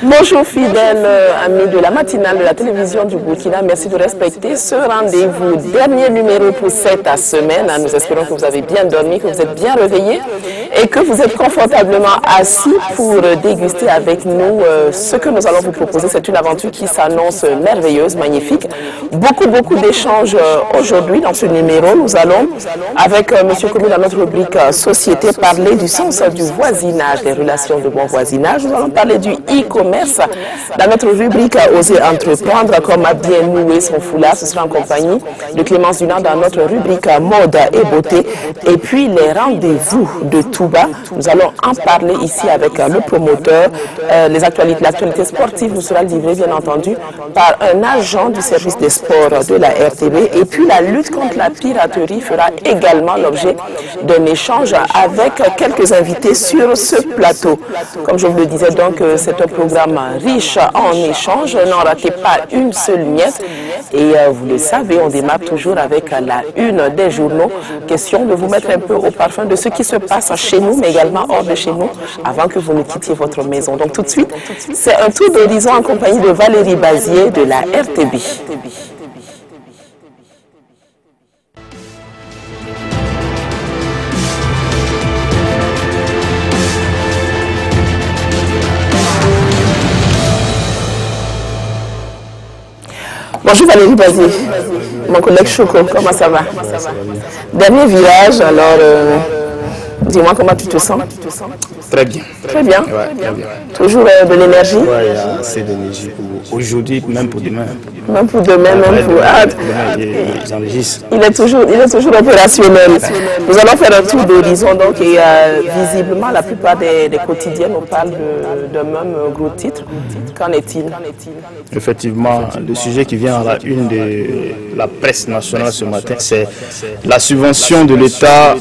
Bonjour fidèles amis de la matinale de la télévision du Burkina, merci de respecter ce rendez-vous. Dernier numéro pour cette semaine. Nous espérons que vous avez bien dormi, que vous êtes bien réveillés et que vous êtes confortablement assis pour déguster avec nous ce que nous allons vous proposer. C'est une aventure qui s'annonce merveilleuse, magnifique. Beaucoup d'échanges aujourd'hui dans ce numéro. Nous allons, avec M. Komi, dans notre rubrique Société, parler du sens du voisinage, des relations de bon voisinage. Nous allons parler du e-commerce. Dans notre rubrique Oser entreprendre, comme a bien noué son foulard, ce sera en compagnie de Clémence Dunant dans notre rubrique Mode et beauté. Et puis les rendez-vous de Touba, nous allons en parler ici avec le promoteur. L'actualité sportive nous sera livrée bien entendu par un agent du service des sports de la RTB. Et puis la lutte contre la piraterie fera également l'objet d'un échange avec quelques invités sur ce plateau. Comme je vous le disais donc, c'est un programme riche en échanges, n'en ratez pas une seule miette. Et vous le savez, on démarre toujours avec la une des journaux. Question de vous mettre un peu au parfum de ce qui se passe chez nous, mais également hors de chez nous, avant que vous ne quittiez votre maison. Donc tout de suite, c'est un tour d'horizon en compagnie de Valérie Bazier de la RTB. Bonjour Valérie Bazier, mon collègue Choco, comment ça va? Dernier virage, alors dis-moi comment tu te sens? Très bien. Très bien. Ouais, très bien. Toujours de l'énergie? Oui, il y a assez d'énergie pour aujourd'hui, même pour demain. Même pour demain, même pour... J'enregistre. Il est toujours opérationnel. Nous allons faire un tour d'horizon, donc, et visiblement, la plupart des quotidiens nous parlent d'un même gros titre. Qu'en est-il? Effectivement, le sujet qui vient à la une de la presse nationale ce matin, c'est la subvention de l'État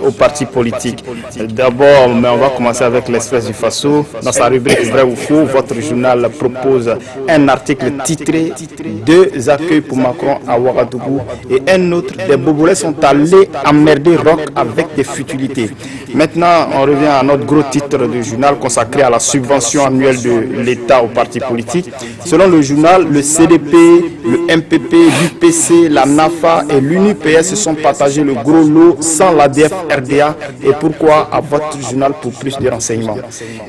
aux partis politiques. D'abord, mais on va commencer avec l'Express du Faso. Dans sa rubrique Vrai ou Faux, votre journal propose un article titré « Deux accueils pour Macron à Ouagadougou » et un autre « Des Bobolais sont allés emmerder Roch avec des futilités ». Maintenant, on revient à notre gros titre du journal consacré à la subvention annuelle de l'État aux partis politiques. Selon le journal, le CDP, le MPP, l'UPC, la NAFA et l'UNIPS se sont partagés le gros lot sans l'ADF-RDA. Et pourquoi? À votre journal pour plus de renseignements.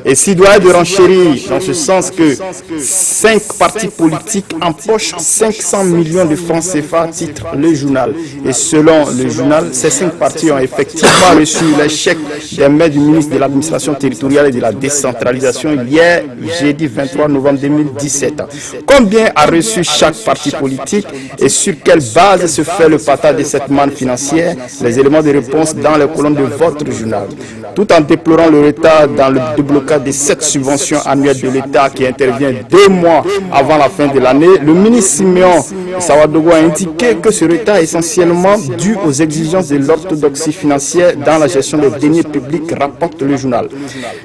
Et s'il doit être de renchérir dans ce sens que 5 partis politiques empochent 500 millions de francs CFA, titre le journal. Et selon le journal, ces 5 partis ont effectivement reçu les chèques des mains du ministre de l'administration territoriale et de la décentralisation hier, jeudi 23 novembre 2017. Combien a reçu chaque parti politique et sur quelle base se fait le partage de cette manne financière? Les éléments de réponse dans les colonnes de votre journal. Tout en déplorant le retard dans le déblocage de cette subvention annuelle de l'État qui intervient 2 mois avant la fin de l'année, le ministre Simeon Sawadogo a indiqué que ce retard est essentiellement dû aux exigences de l'orthodoxie financière dans la gestion des deniers publics, rapporte le journal.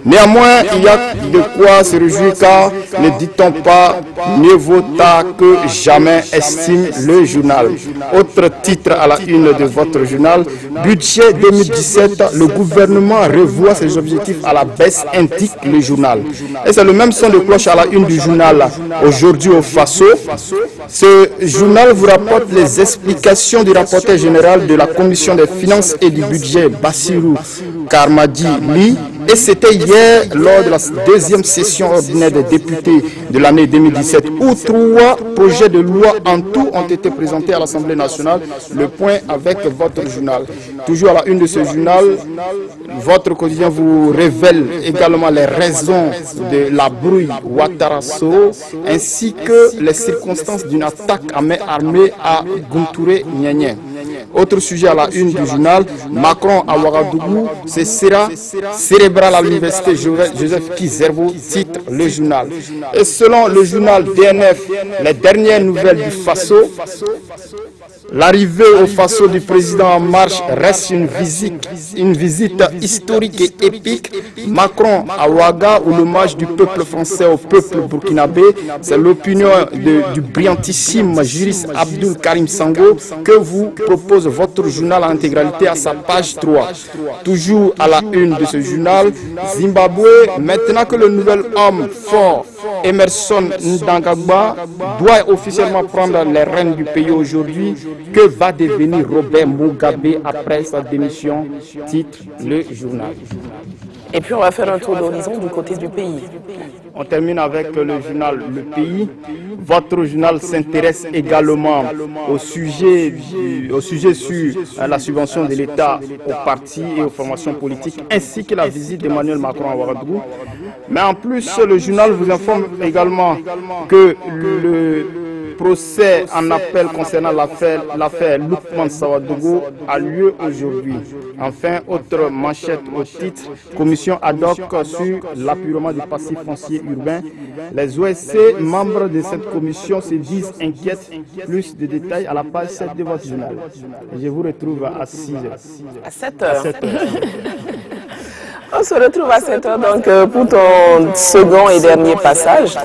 Néanmoins, il y a de quoi se réjouir car, ne dit-on pas, mieux vaut tard que jamais, estime le journal. Autre titre à la une de votre journal, budget 2017, le gouvernement revoit ses objectifs à la baisse, indique le journal. Et c'est le même son de cloche à la une du journal aujourd'hui au Faso. Ce journal vous rapporte les explications du rapporteur général de la commission des finances et du budget, Bassirou Karmadi Li. Et c'était hier lors de la deuxième session ordinaire des députés de l'année 2017 où 3 projets de loi en tout ont été présentés à l'Assemblée nationale. Le point avec votre journal. Toujours à la une de ce journal, votre quotidien vous révèle également les raisons de la brouille Ouattara-Soro ainsi que les circonstances d'une attaque à main armée à Gunture Niagne. Autre sujet à la une du journal, Macron à Ouagadougou, ce sera cérébral à l'université Joseph Kizerbo, titre le journal. Et selon le journal DNF, les dernières nouvelles du Faso, l'arrivée au Faso du président En Marche reste une visite historique et épique. Macron à Ouaga, ou l'hommage du peuple français au peuple burkinabé, c'est l'opinion du brillantissime juriste Abdul Karim Sango que vous propose votre journal en intégralité à sa page 3. Toujours à la une de ce journal, Zimbabwe, maintenant que le nouvel homme fort Emerson Mnangagwa doit officiellement prendre les rênes du pays aujourd'hui. Que va devenir Robert Mugabe après sa démission? Titre le journal. Et puis on va faire un tour d'horizon du côté du pays. On termine avec le journal Le Pays. Votre journal s'intéresse également au sujet sur la subvention de l'État aux partis et aux formations politiques, ainsi que la visite d'Emmanuel Macron à Ouagadougou. Mais en plus, le journal vous informe également que le procès en appel concernant l'affaire Loukman Sawadougou a lieu aujourd'hui. Enfin, autre manchette au titre, commission ad hoc sur l'apurement du passif foncier urbain. Les OSC, membres de cette commission, se disent inquiètes. Plus de détails à la page 7 de votre journal. Je vous retrouve à 6 heures. À 7 heures. On se retrouve à 7 heures donc, pour ton second et dernier passage.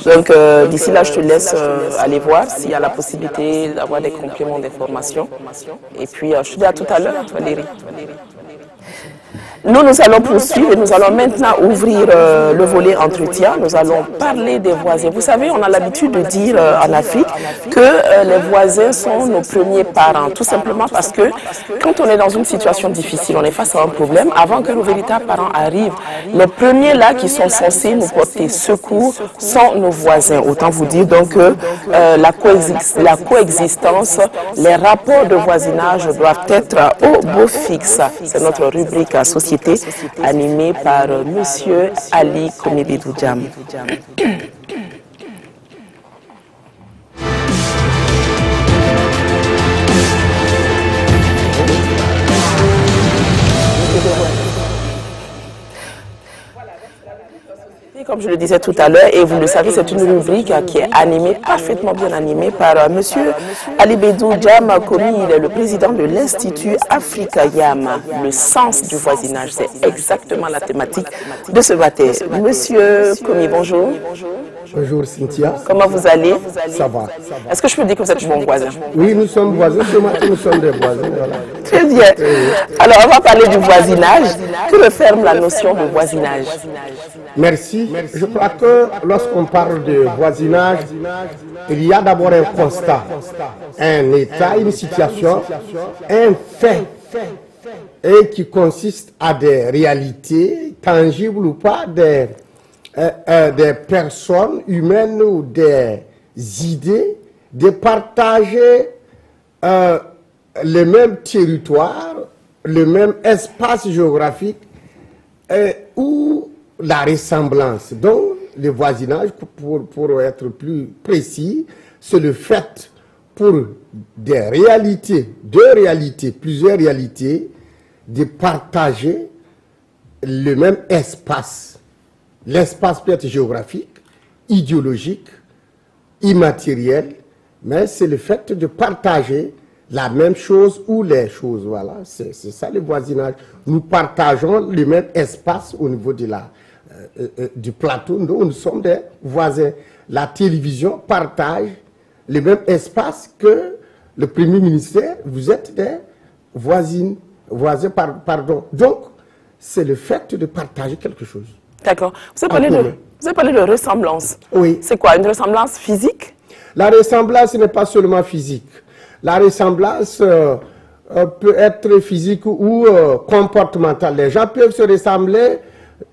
Donc d'ici là, je te laisse aller voir s'il y a la possibilité d'avoir des compléments d'information. Et puis, je te dis à tout à l'heure, Valérie. Nous allons poursuivre et nous allons maintenant ouvrir le volet entretien. Nous allons parler des voisins. Vous savez, on a l'habitude de dire en Afrique que les voisins sont nos premiers parents. Tout simplement parce que quand on est dans une situation difficile, on est face à un problème, avant que nos véritables parents arrivent, les premiers là qui sont censés nous porter secours sont nos voisins. Autant vous dire donc que la coexistence, les rapports de voisinage doivent être au beau fixe. C'est notre rubrique société animée par Monsieur Ali Komebidou Djam. Comme je le disais tout à l'heure, et vous le savez, c'est une rubrique qui est animée, parfaitement bien animée par Monsieur Ali Bedou Djam Komi. Il est le président de l'Institut Africa Yam. Le sens du voisinage, c'est exactement la thématique de ce matin. Monsieur Komi, bonjour. Bonjour Cynthia. Comment vous allez? Ça va. Est-ce que je peux dire que vous êtes mon voisin? Oui, nous sommes voisins. Ce matin, nous sommes des voisins. Voilà. Très bien. Alors, on va parler du voisinage. Que referme la notion de voisinage? Merci. Je crois que lorsqu'on parle de voisinage, il y a d'abord un constat, un état, une situation, un fait, et qui consiste à des réalités tangibles ou pas, des personnes humaines ou des idées, de partager le même territoire, le même espace géographique, où la ressemblance. Donc, le voisinage, pour être plus précis, c'est le fait pour des réalités, plusieurs réalités, de partager le même espace. L'espace peut être géographique, idéologique, immatériel, mais c'est le fait de partager la même chose ou les choses. Voilà, c'est ça le voisinage. Nous partageons le même espace au niveau de du plateau. Nous sommes des voisins. La télévision partage le même espace que le Premier ministère. Vous êtes des voisins, pardon. Donc, c'est le fait de partager quelque chose. D'accord. Vous avez parlé de ressemblance. Oui. C'est quoi, une ressemblance physique? La ressemblance n'est pas seulement physique. La ressemblance peut être physique ou comportementale. Les gens peuvent se ressembler,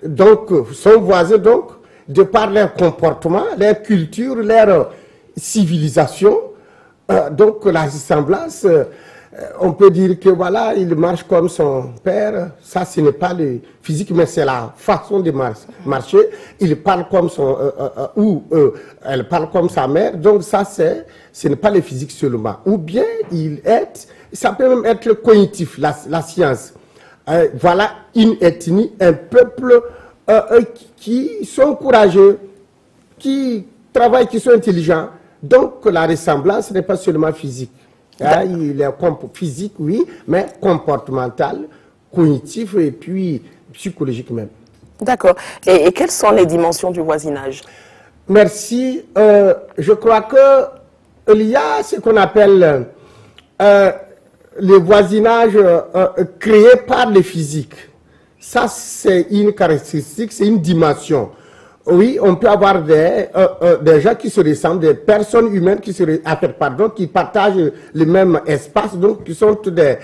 donc, sont voisins, donc, de par leur comportement, leur culture, leur civilisation. Donc, la ressemblance, on peut dire que voilà, il marche comme son père. Ça, ce n'est pas le physique, mais c'est la façon de marcher. Il parle comme elle parle comme sa mère. Donc, ça, ce n'est pas le physique seulement. Ou bien, ça peut même être cognitif, la science. Voilà une ethnie, un peuple qui sont courageux, qui travaillent, qui sont intelligents. Donc, la ressemblance n'est pas seulement physique. Il est physique, oui, mais comportemental, cognitif et puis psychologique même. D'accord. Et quelles sont les dimensions du voisinage? Merci. Je crois qu'il y a ce qu'on appelle le voisinage créé par le physique. Ça, c'est une caractéristique, c'est une dimension. Oui, on peut avoir des gens qui se ressemblent, des personnes humaines qui partagent le même espace, donc qui sont des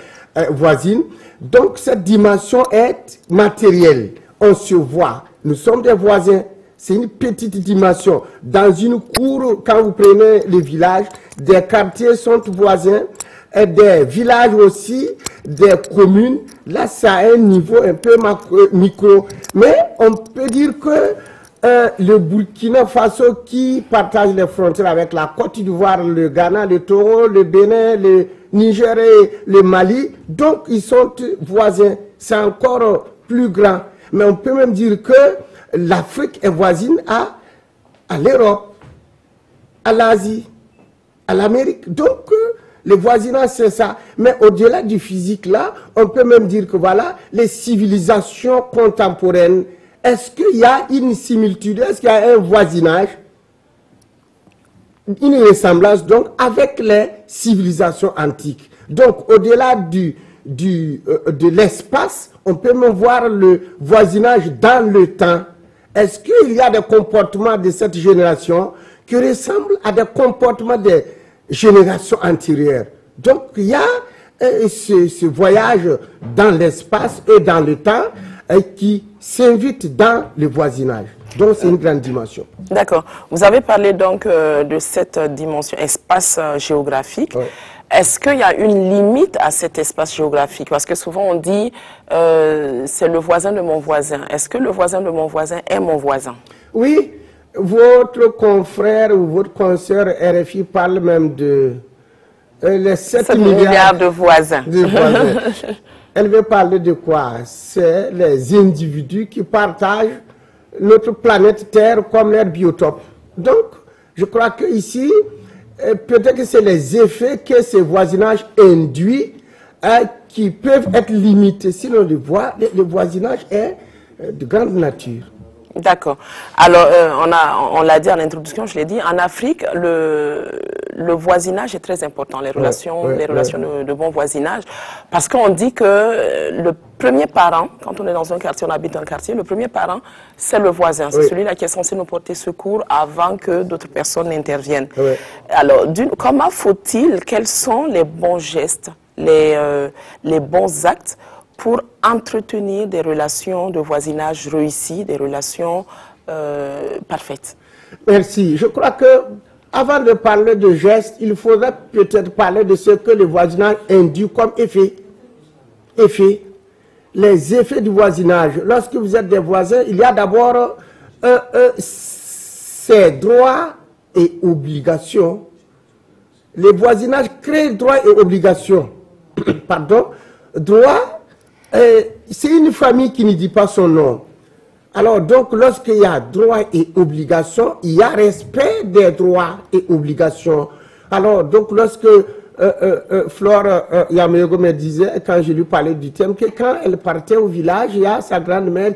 voisines. Donc cette dimension est matérielle. On se voit, nous sommes des voisins. C'est une petite dimension. Dans une cour, quand vous prenez les villages, des quartiers sont voisins, et des villages aussi, des communes. Là, ça a un niveau un peu micro. Mais on peut dire que le Burkina Faso, qui partage les frontières avec la Côte d'Ivoire, le Ghana, le Togo, le Bénin, le Niger et le Mali, donc ils sont voisins. C'est encore plus grand. Mais on peut même dire que l'Afrique est voisine à l'Europe, à l'Asie, à l'Amérique. Donc, le voisinage, c'est ça. Mais au-delà du physique, là, on peut même dire que voilà, les civilisations contemporaines, est-ce qu'il y a une similitude, est-ce qu'il y a un voisinage, une ressemblance, donc, avec les civilisations antiques. Donc, au-delà de l'espace, on peut même voir le voisinage dans le temps. Est-ce qu'il y a des comportements de cette génération qui ressemblent à des comportements des générations antérieures? Donc, il y a ce voyage dans l'espace et dans le temps qui s'invite dans le voisinage. Donc, c'est une grande dimension. D'accord. Vous avez parlé donc de cette dimension espace géographique. Oui. Est-ce qu'il y a une limite à cet espace géographique? Parce que souvent on dit c'est le voisin de mon voisin. Est-ce que le voisin de mon voisin est mon voisin? Oui, votre confrère ou votre consoeur RFI parle même de les 7 milliards de voisins. Elle veut parler de quoi? C'est les individus qui partagent notre planète Terre comme leur biotope. Donc, je crois qu'ici, peut-être que c'est les effets que ce voisinage induit qui peuvent être limités. Sinon, le voisinage est de grande nature. D'accord. Alors, on l'a dit en introduction, je l'ai dit, en Afrique, le voisinage est très important, les relations, de bon voisinage, parce qu'on dit que le premier parent, quand on est dans un quartier, on habite dans un quartier, le premier parent, c'est le voisin, c'est celui-là qui est censé nous porter secours avant que d'autres personnes n'interviennent. Alors, comment faut-il, quels sont les bons gestes, les bons actes pour entretenir des relations de voisinage réussies, des relations parfaites? Merci. Je crois que avant de parler de gestes, il faudrait peut-être parler de ce que le voisinage induit comme effet. Les effets du voisinage. Lorsque vous êtes des voisins, il y a d'abord ses droits et obligations. Le voisinage crée droits et obligations. Pardon. Droits, c'est une famille qui ne dit pas son nom. Alors donc, lorsqu'il y a droits et obligations, il y a respect des droits et obligations. Alors donc, lorsque Flore Yamayego me disait, quand je lui parlais du thème, que quand elle partait au village, il y a sa grand-mère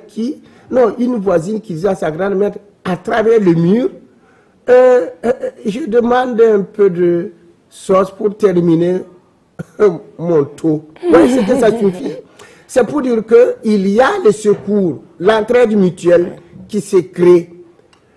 une voisine qui disait à sa grand-mère, à travers le mur, je demande un peu de sauce pour terminer mon tour. Ouais, c'est que ça suffit. C'est pour dire qu'il y a le secours, l'entraide mutuelle qui se crée.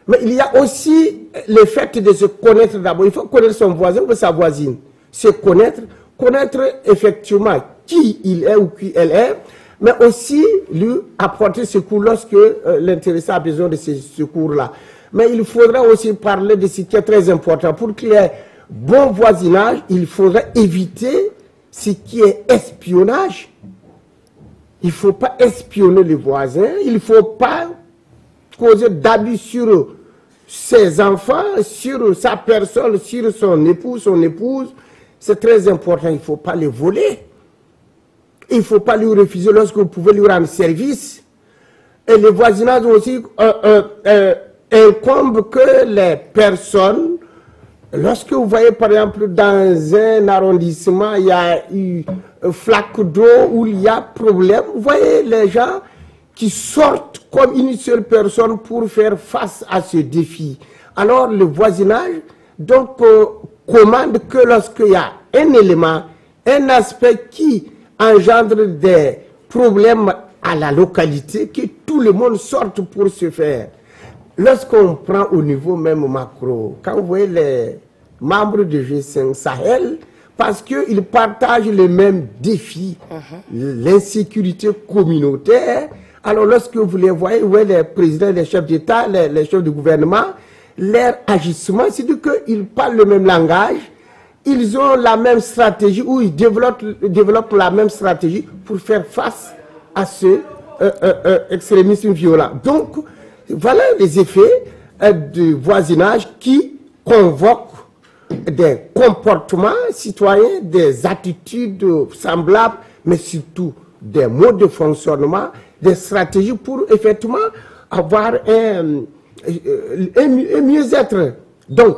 Mais il y a aussi le fait de se connaître d'abord. Il faut connaître son voisin ou sa voisine. Se connaître effectivement qui il est ou qui elle est, mais aussi lui apporter secours lorsque l'intéressé a besoin de ce secours-là. Mais il faudra aussi parler de ce qui est très important. Pour qu'il y ait bon voisinage, il faudrait éviter ce qui est espionnage. Il ne faut pas espionner les voisins, il ne faut pas causer d'abus sur ses enfants, sur sa personne, sur son époux, son épouse. C'est très important, il ne faut pas les voler. Il ne faut pas lui refuser lorsque vous pouvez lui rendre service. Et le voisinage aussi incombe que les personnes, lorsque vous voyez par exemple dans un arrondissement, il y a eu flaque d'eau où il y a problème, vous voyez les gens qui sortent comme une seule personne pour faire face à ce défi. Alors le voisinage donc commande que lorsqu'il y a un élément, un aspect qui engendre des problèmes à la localité, que tout le monde sorte pour se faire lorsqu'on prend au niveau même macro, quand vous voyez les membres de G5 Sahel, parce qu'ils partagent les mêmes défis, l'insécurité communautaire. Alors lorsque vous les voyez, les présidents, les chefs d'État, les chefs de gouvernement, leur agissement, c'est qu'ils parlent le même langage, ils ont la même stratégie, ou ils développent la même stratégie pour faire face à ce extrémisme violent. Donc, voilà les effets du voisinage qui convoquent des comportements citoyens, des attitudes semblables, mais surtout des modes de fonctionnement, des stratégies pour effectivement avoir un mieux-être. Donc,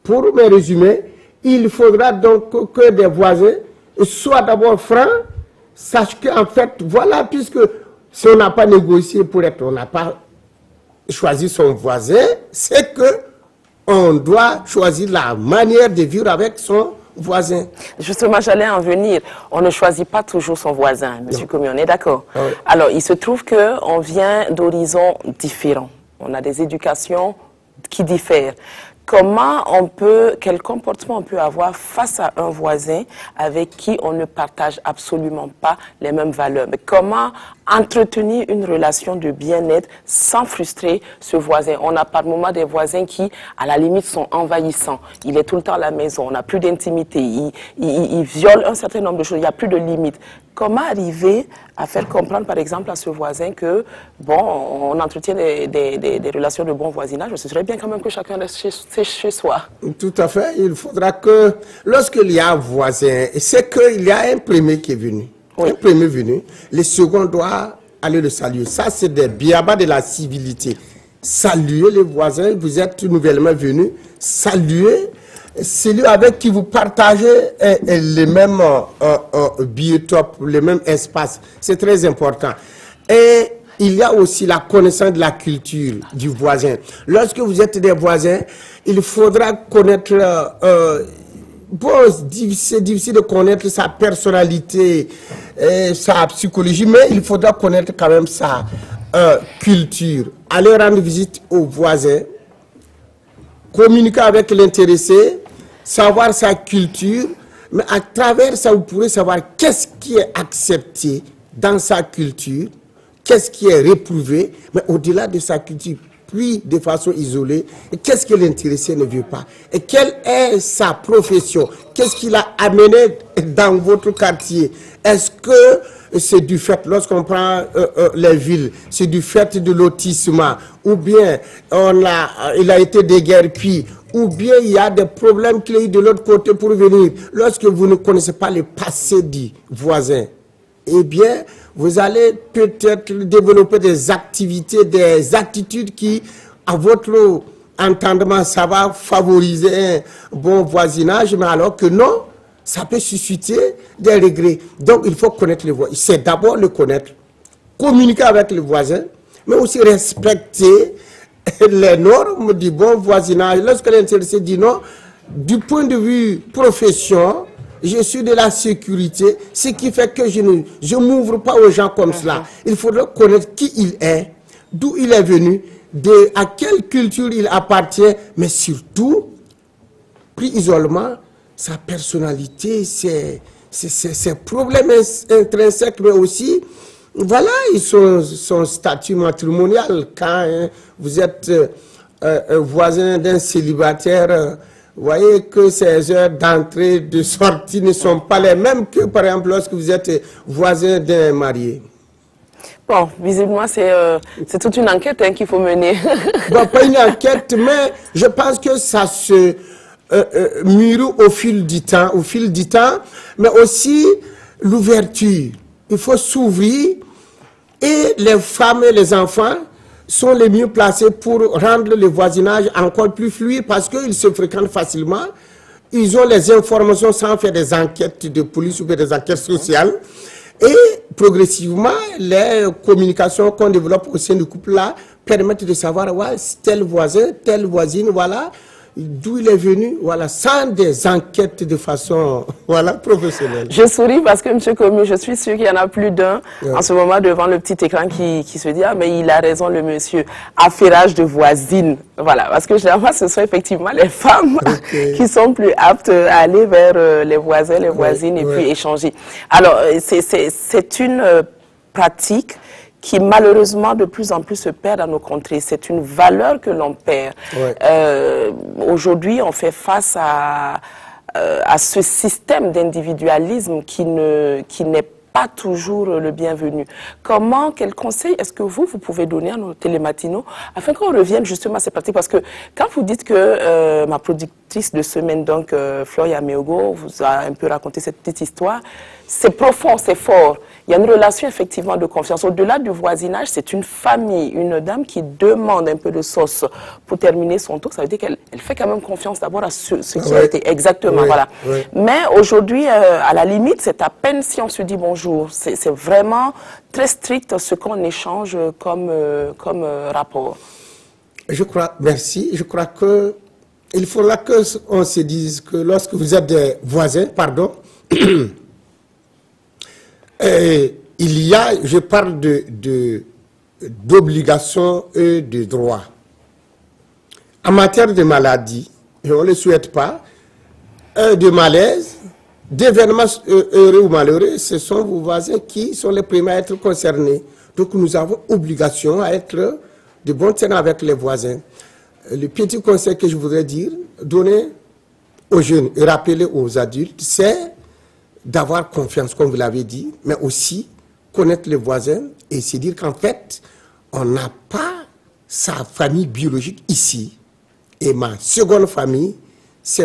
pour me résumer, il faudra donc que des voisins soient d'abord francs, sachent qu'en fait, voilà, puisque si on n'a pas négocié pour être, on n'a pas choisi son voisin, c'est que on doit choisir la manière de vivre avec son voisin. Justement, j'allais en venir. On ne choisit pas toujours son voisin, M. Komi, on est d'accord? Ah oui. Alors, il se trouve qu'on vient d'horizons différents. On a des éducations qui diffèrent. Quel comportement on peut avoir face à un voisin avec qui on ne partage absolument pas les mêmes valeurs? Mais comment entretenir une relation de bien-être sans frustrer ce voisin? On a par moments des voisins qui, à la limite, sont envahissants. Il est tout le temps à la maison, on n'a plus d'intimité, il viole un certain nombre de choses, il n'y a plus de limites. Comment arriver à faire comprendre, par exemple, à ce voisin que, bon, on entretient des relations de bon voisinage, mais ce serait bien quand même que chacun reste chez soi. Tout à fait. Il faudra que, lorsqu'il y a un voisin, c'est qu'il y a un premier qui est venu. Oui. Un premier venu, le second doit aller le saluer. Ça, c'est des biabas de la civilité. Saluer les voisins, vous êtes nouvellement venu, saluer celui avec qui vous partagez les mêmes biotopes, les mêmes espaces. C'est très important. Et il y a aussi la connaissance de la culture du voisin. Lorsque vous êtes des voisins, il faudra connaître... bon, c'est difficile de connaître sa personnalité, sa psychologie, mais il faudra connaître quand même sa culture. Aller rendre visite aux voisins, communiquer avec l'intéressé, savoir sa culture, mais à travers ça, vous pourrez savoir qu'est-ce qui est accepté dans sa culture, qu'est-ce qui est réprouvé, mais au-delà de sa culture, pris de façon isolée, qu'est-ce que l'intéressé ne veut pas, et quelle est sa profession, qu'est-ce qu'il a amené dans votre quartier. Est-ce que c'est du fait, lorsqu'on prend les villes, c'est du fait de lotissement, ou bien il a été déguerpi, ou bien il y a des problèmes clés de l'autre côté pour venir. Lorsque vous ne connaissez pas le passé du voisin, eh bien, vous allez peut-être développer des activités, des attitudes qui, à votre entendement, ça va favoriser un bon voisinage, mais alors que non, ça peut susciter des regrets. Donc, il faut connaître le voisin. C'est d'abord le connaître, communiquer avec le voisin, mais aussi respecter les normes du bon voisinage. Lorsque l'intéressé dit non, du point de vue profession, je suis de la sécurité, ce qui fait que je ne m'ouvre pas aux gens comme cela. Il faudra connaître qui il est, d'où il est venu, à quelle culture il appartient, mais surtout, pris isolement, sa personnalité, ses problèmes intrinsèques, mais aussi, voilà, son statut matrimonial. Quand vous êtes voisin d'un célibataire, vous voyez que ces heures d'entrée, de sortie ne sont pas les mêmes que, par exemple, lorsque vous êtes voisin d'un marié. Bon, visiblement, c'est toute une enquête qu'il faut mener. Bon, pas une enquête, mais je pense que ça se mûrit au fil du temps, mais aussi l'ouverture. Il faut s'ouvrir, et les femmes et les enfants sont les mieux placés pour rendre le voisinage encore plus fluide parce qu'ils se fréquentent facilement. Ils ont les informations sans faire des enquêtes de police ou des enquêtes sociales. Et progressivement, les communications qu'on développe au sein du couple-là permettent de savoir, ouais, tel voisin, telle voisine, voilà, d'où il est venu, voilà, sans des enquêtes de façon, voilà, professionnelle. Je souris parce que, M. Commis, je suis sûr qu'il y en a plus d'un en ce moment devant le petit écran qui se dit, ah, mais il a raison, le monsieur. Affairage de voisines. Voilà, parce que généralement, ce sont effectivement les femmes qui sont plus aptes à aller vers les voisins, les voisines et puis échanger. Alors, c'est une pratique qui malheureusement de plus en plus se perd dans nos contrées. C'est une valeur que l'on perd. Aujourd'hui, on fait face à ce système d'individualisme qui n'est pas toujours le bienvenu. Quel conseil est-ce que vous pouvez donner à nos télématinaux afin qu'on revienne justement à ces pratiques? Parce que quand vous dites que ma productrice de semaine, donc Floria Meogo, vous a un peu raconté cette petite histoire, c'est profond, c'est fort. Il y a une relation effectivement de confiance. Au-delà du voisinage, c'est une famille, une dame qui demande un peu de sauce pour terminer son tour. Ça veut dire qu'elle fait quand même confiance d'abord à ce qui a été. Exactement, voilà. Mais aujourd'hui, à la limite, c'est à peine si on se dit bonjour. C'est vraiment très strict ce qu'on échange comme rapport. Je crois, merci. Je crois que il faudra qu'on se dise que lorsque vous êtes des voisins, pardon, il y a, je parle d'obligations et de droits. En matière de maladie, et on ne le souhaite pas, de malaise, d'événements heureux ou malheureux, ce sont vos voisins qui sont les premiers à être concernés. Donc nous avons obligation à être de bon terme avec les voisins. Le petit conseil que je voudrais dire, donner aux jeunes et rappeler aux adultes, c'est d'avoir confiance, comme vous l'avez dit, mais aussi connaître les voisins et se dire qu'en fait, on n'a pas sa famille biologique ici. Et ma seconde famille, ce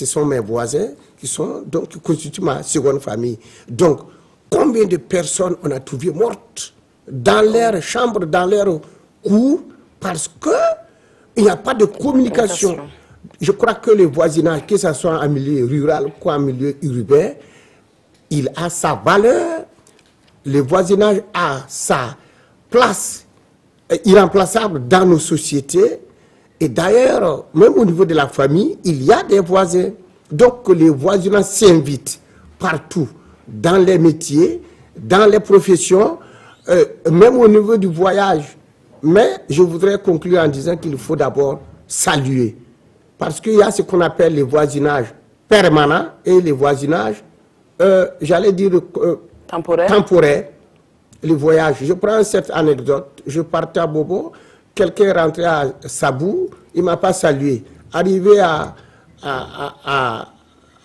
sont mes voisins qui constituent ma seconde famille. Donc, combien de personnes on a trouvées mortes dans leur chambre, dans leur cour, parce qu'il n'y a pas de communication. Je crois que le voisinage, que ce soit en milieu rural ou en milieu urbain, il a sa valeur. Le voisinage a sa place irremplaçable dans nos sociétés. Et d'ailleurs, même au niveau de la famille, il y a des voisins. Donc, les voisinages s'invitent partout, dans les métiers, dans les professions, même au niveau du voyage. Mais je voudrais conclure en disant qu'il faut d'abord saluer. Parce qu'il y a ce qu'on appelle les voisinages permanents et les voisinages, j'allais dire, temporaires. Les voyages. Je prends cette anecdote. Je partais à Bobo, quelqu'un est rentré à Sabou, il ne m'a pas salué. Arrivé à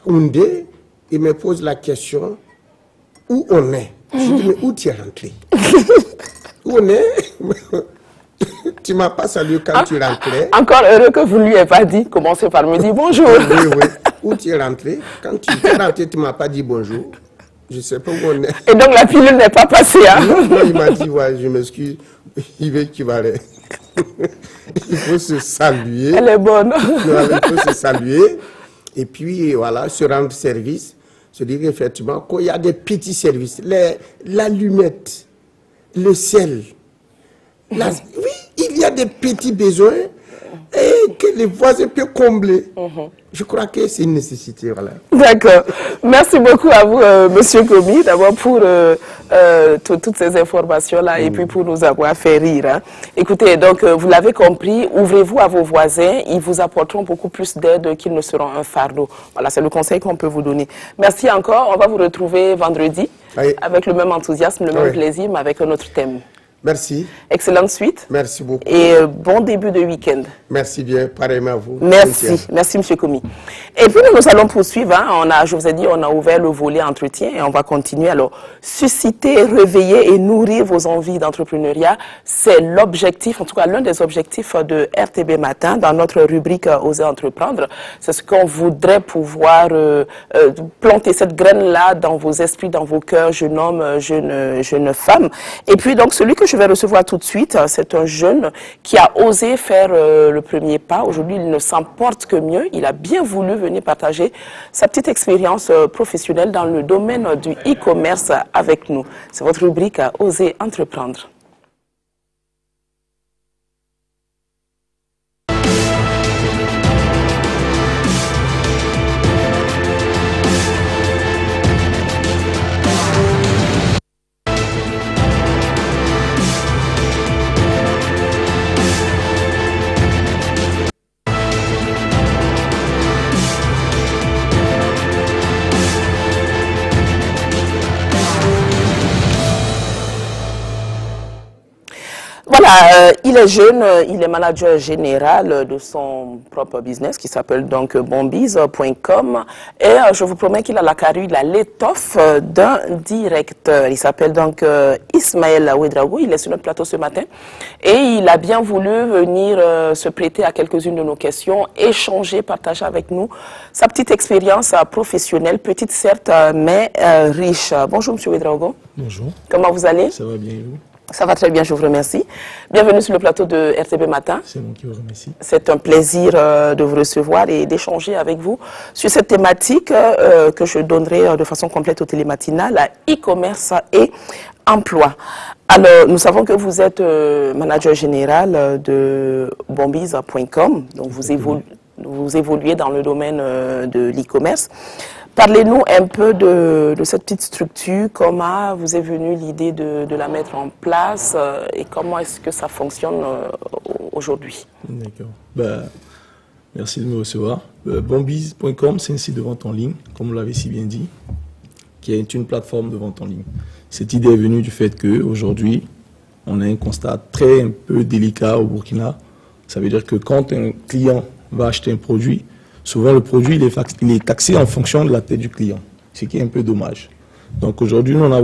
Oundé, il me pose la question, où on est? Je dis, mais où tu es rentré? Où on est? Tu ne m'as pas salué quand tu rentrais. Encore heureux que vous ne lui ayez pas dit. Commencez par me dire bonjour. Oui, oui. Où tu es rentré? Quand tu es rentré, tu ne m'as pas dit bonjour. Je ne sais pas où on est. Et donc la pilule n'est pas passée, hein? Non, il m'a dit, ouais, je m'excuse. Il veut qu'il va aller. Il faut se saluer. Elle est bonne. Il faut se saluer. Et puis, voilà, se rendre service. Se dire effectivement qu'il y a des petits services. L'allumette, le sel. Oui, il y a des petits besoins et que les voisins peuvent combler. Je crois que c'est une nécessité. Voilà. D'accord. Merci beaucoup à vous, Monsieur Commis, d'abord pour toutes ces informations-là et puis pour nous avoir fait rire. Hein. Écoutez, donc, vous l'avez compris, ouvrez-vous à vos voisins, ils vous apporteront beaucoup plus d'aide qu'ils ne seront un fardeau. Voilà, c'est le conseil qu'on peut vous donner. Merci encore, on va vous retrouver vendredi avec le même enthousiasme, le même plaisir, mais avec un autre thème. Merci. Excellente suite. Merci beaucoup. Et bon début de week-end. Merci bien, pareillement à vous. Merci. Merci, M. Commis. Et puis, nous allons poursuivre. Hein. Je vous ai dit, on a ouvert le volet entretien et on va continuer. Alors, susciter, réveiller et nourrir vos envies d'entrepreneuriat, c'est l'objectif, en tout cas l'un des objectifs de RTB Matin dans notre rubrique Oser entreprendre. C'est ce qu'on voudrait pouvoir planter cette graine-là dans vos esprits, dans vos cœurs, jeune homme, jeune femme. Et puis, donc, celui que je vais recevoir tout de suite, c'est un jeune qui a osé faire le premier pas. Aujourd'hui, il ne s'en porte que mieux. Il a bien voulu venir partager sa petite expérience professionnelle dans le domaine du e-commerce avec nous. C'est votre rubrique Oser entreprendre. Voilà, il est jeune, il est manager général de son propre business qui s'appelle donc bonbiz.com et je vous promets qu'il a la carrure, il a l'étoffe d'un directeur. Il s'appelle donc Ismaël Ouedraogo, il est sur notre plateau ce matin et il a bien voulu venir se prêter à quelques-unes de nos questions, échanger, partager avec nous sa petite expérience professionnelle, petite certes, mais riche. Bonjour Monsieur Ouedraogo. Bonjour. Comment vous allez? Ça va bien et vous? Ça va très bien, je vous remercie. Bienvenue sur le plateau de RTB Matin. C'est moi qui vous remercie. C'est un plaisir de vous recevoir et d'échanger avec vous sur cette thématique que je donnerai de façon complète au télématinal, à e-commerce et emploi. Alors, nous savons que vous êtes manager général de bonbiz.com, donc vous évoluez dans le domaine de l'e-commerce. Parlez-nous un peu de cette petite structure, comment vous est venue l'idée de la mettre en place et comment est-ce que ça fonctionne aujourd'hui? D'accord. Merci de me recevoir. Bonbiz.com, c'est un site de vente en ligne, comme vous l'avez si bien dit, qui est une plateforme de vente en ligne. Cette idée est venue du fait qu'aujourd'hui, on a un constat un peu délicat au Burkina. Ça veut dire que quand un client va acheter un produit, souvent, le produit il est taxé en fonction de la tête du client, ce qui est un peu dommage. Donc aujourd'hui, on a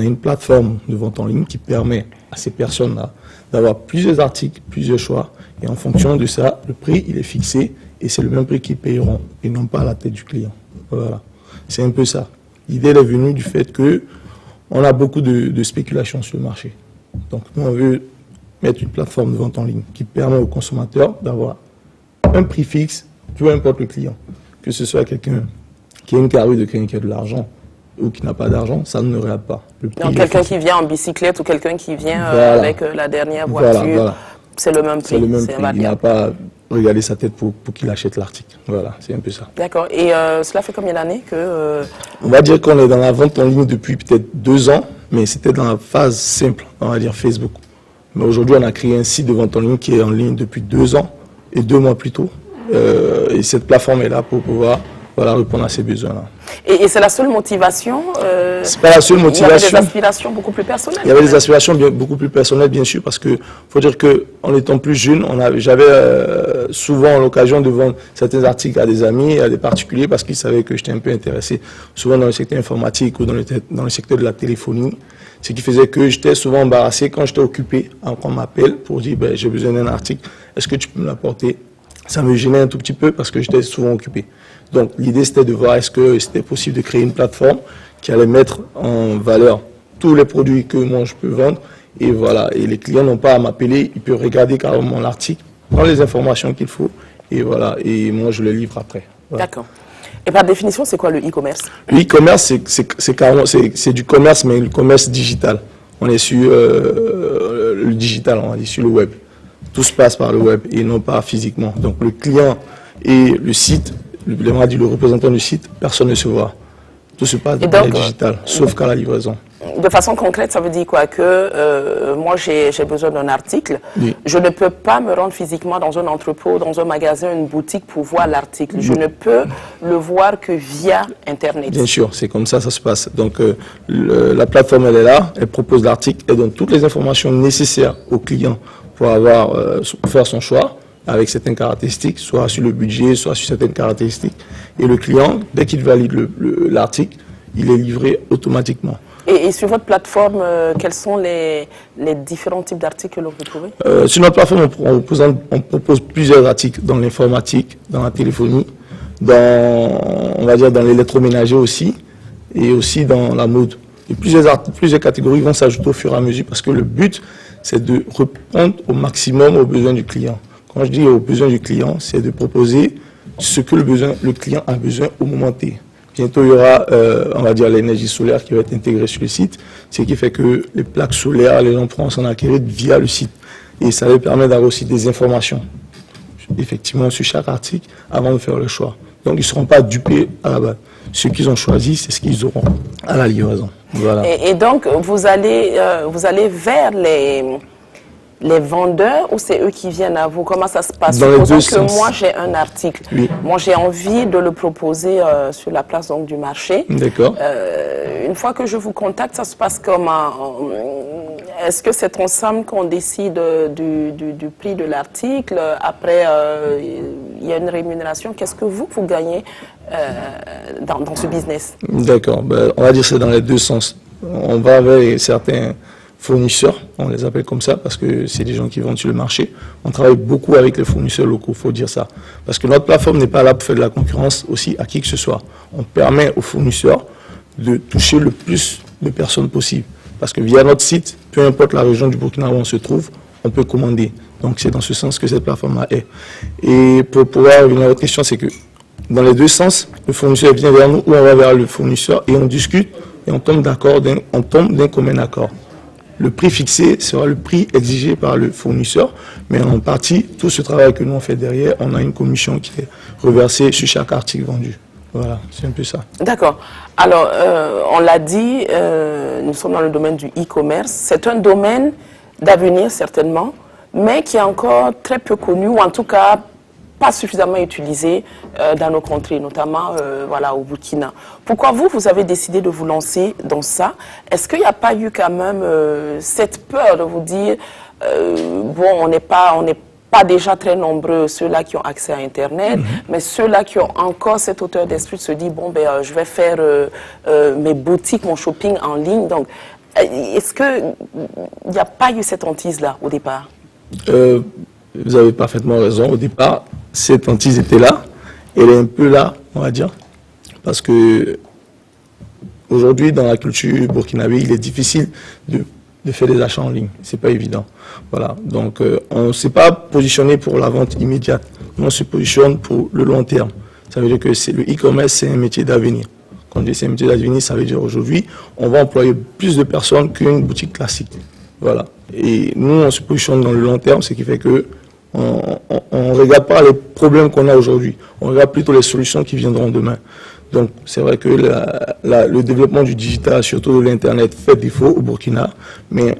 une plateforme de vente en ligne qui permet à ces personnes-là d'avoir plusieurs articles, plusieurs choix, et en fonction de ça, le prix il est fixé et c'est le même prix qu'ils paieront et non pas la tête du client. Voilà, c'est un peu ça. L'idée est venue du fait que on a beaucoup de spéculation sur le marché. Donc nous, on veut mettre une plateforme de vente en ligne qui permet aux consommateurs d'avoir un prix fixe. Peu importe le client, que ce soit quelqu'un qui a une carrure de quelqu'un qui a de l'argent ou qui n'a pas d'argent, ça ne regarde pas. Donc quelqu'un qui vient en bicyclette ou quelqu'un qui vient avec la dernière voiture, c'est le même prix. C'est le même prix. Il n'a pas regardé sa tête pour qu'il achète l'article. Voilà, c'est un peu ça. D'accord. Et cela fait combien d'années que... On va dire qu'on est dans la vente en ligne depuis peut-être 2 ans, mais c'était dans la phase simple, on va dire Facebook. Mais aujourd'hui, on a créé un site de vente en ligne qui est en ligne depuis 2 ans et 2 mois plus tôt. Et cette plateforme est là pour pouvoir répondre à ces besoins-là. Et c'est la seule motivation C'est pas la seule motivation. Il y avait des aspirations beaucoup plus personnelles. Il y avait des aspirations beaucoup plus personnelles, bien sûr, parce que faut dire qu'en étant plus jeune, j'avais souvent l'occasion de vendre certains articles à des amis, à des particuliers, parce qu'ils savaient que j'étais un peu intéressé, souvent dans le secteur informatique ou dans le secteur de la téléphonie. Ce qui faisait que j'étais souvent embarrassé quand j'étais occupé, quand on m'appelle pour dire j'ai besoin d'un article, est-ce que tu peux me l'apporter? Ça me gênait un tout petit peu parce que j'étais souvent occupé. Donc l'idée c'était de voir est-ce que c'était possible de créer une plateforme qui allait mettre en valeur tous les produits que moi je peux vendre. Et voilà, et les clients n'ont pas à m'appeler, ils peuvent regarder carrément l'article, prendre les informations qu'il faut et voilà, et moi je les livre après. Voilà. D'accord. Et par définition, c'est quoi le e-commerce? Le e-commerce, c'est du commerce, mais le commerce digital. On est sur le digital, on est sur le web. Tout se passe par le web et non pas physiquement. Donc le client et le site, le représentant du site, personne ne se voit. Tout se passe dans le digital, sauf qu'à la livraison. De façon concrète, ça veut dire quoi? Que moi, j'ai besoin d'un article. Oui. Je ne peux pas me rendre physiquement dans un entrepôt, dans un magasin, une boutique pour voir l'article. Je ne peux le voir que via Internet. Bien sûr, c'est comme ça se passe. Donc, la plateforme, elle est là, elle propose l'article, elle donne toutes les informations nécessaires au client pour faire son choix avec certaines caractéristiques, soit sur le budget, soit sur certaines caractéristiques. Et le client, dès qu'il valide l'article, il est livré automatiquement. Et sur votre plateforme, quels sont les différents types d'articles que l'on peut trouver? Sur notre plateforme, on propose plusieurs articles dans l'informatique, dans la téléphonie, on va dire dans l'électroménager aussi, et aussi dans la mode. Et plusieurs catégories vont s'ajouter au fur et à mesure parce que le but, c'est de répondre au maximum aux besoins du client. Quand je dis aux besoins du client, c'est de proposer ce que le client a besoin au moment T. Bientôt, il y aura, on va dire, l'énergie solaire qui va être intégrée sur le site, ce qui fait que les plaques solaires, les gens pourront s'en acquérir via le site. Et ça leur permet d'avoir aussi des informations, effectivement, sur chaque article avant de faire le choix. Donc, ils ne seront pas dupés à la base. Ce qu'ils ont choisi, c'est ce qu'ils auront à la livraison. Voilà. Et donc, vous allez vers les vendeurs ou c'est eux qui viennent à vous? Comment ça se passe? Dans les deux Supposons que sens. moi j'ai un article, Oui. moi j'ai envie de le proposer sur la place donc, du marché. D'accord. Une fois que je vous contacte, ça se passe comment? Est-ce que c'est ensemble qu'on décide du prix de l'article? Après, il y a une rémunération. Qu'est-ce que vous gagnez dans ce business? D'accord. Ben, on va dire que c'est dans les deux sens. On va avec certains fournisseurs, on les appelle comme ça parce que c'est des gens qui vendent sur le marché. On travaille beaucoup avec les fournisseurs locaux, il faut dire ça. Parce que notre plateforme n'est pas là pour faire de la concurrence aussi à qui que ce soit. On permet aux fournisseurs de toucher le plus de personnes possible. Parce que via notre site, peu importe la région du Burkina où on se trouve, on peut commander. Donc c'est dans ce sens que cette plateforme-là est. Et pour pouvoir revenir à votre question, c'est que dans les deux sens, le fournisseur vient vers nous ou on va vers le fournisseur et on discute et on tombe d'un commun accord. Le prix fixé sera le prix exigé par le fournisseur, mais en partie, tout ce travail que nous on fait derrière, on a une commission qui est reversée sur chaque article vendu. Voilà, c'est un peu ça. D'accord. Alors, on l'a dit, nous sommes dans le domaine du e-commerce. C'est un domaine d'avenir certainement, mais qui est encore très peu connu, ou en tout cas pas suffisamment utilisé dans nos contrées, notamment voilà, au Burkina. Pourquoi vous avez décidé de vous lancer dans ça? Est-ce qu'il n'y a pas eu quand même cette peur de vous dire, bon, on n'est pas déjà très nombreux, ceux-là qui ont accès à Internet, mais ceux-là qui ont encore cette hauteur d'esprit de se dire, bon, ben, je vais faire mes boutiques, mon shopping en ligne. Donc, est-ce qu'il n'y a pas eu cette hantise-là au départ? Vous avez parfaitement raison. Au départ, cette hantise était là. Elle est un peu là, on va dire. Parce que aujourd'hui, dans la culture burkinabé, il est difficile de faire des achats en ligne. C'est pas évident. Voilà. Donc, on ne s'est pas positionné pour la vente immédiate. Nous, on se positionne pour le long terme. Ça veut dire que le e-commerce, c'est un métier d'avenir. Quand je dis c'est un métier d'avenir, ça veut dire aujourd'hui, on va employer plus de personnes qu'une boutique classique. Voilà. Et nous, on se positionne dans le long terme, ce qui fait que on ne regarde pas les problèmes qu'on a aujourd'hui. On regarde plutôt les solutions qui viendront demain. Donc, c'est vrai que le développement du digital, surtout de l'Internet, fait défaut au Burkina. Mais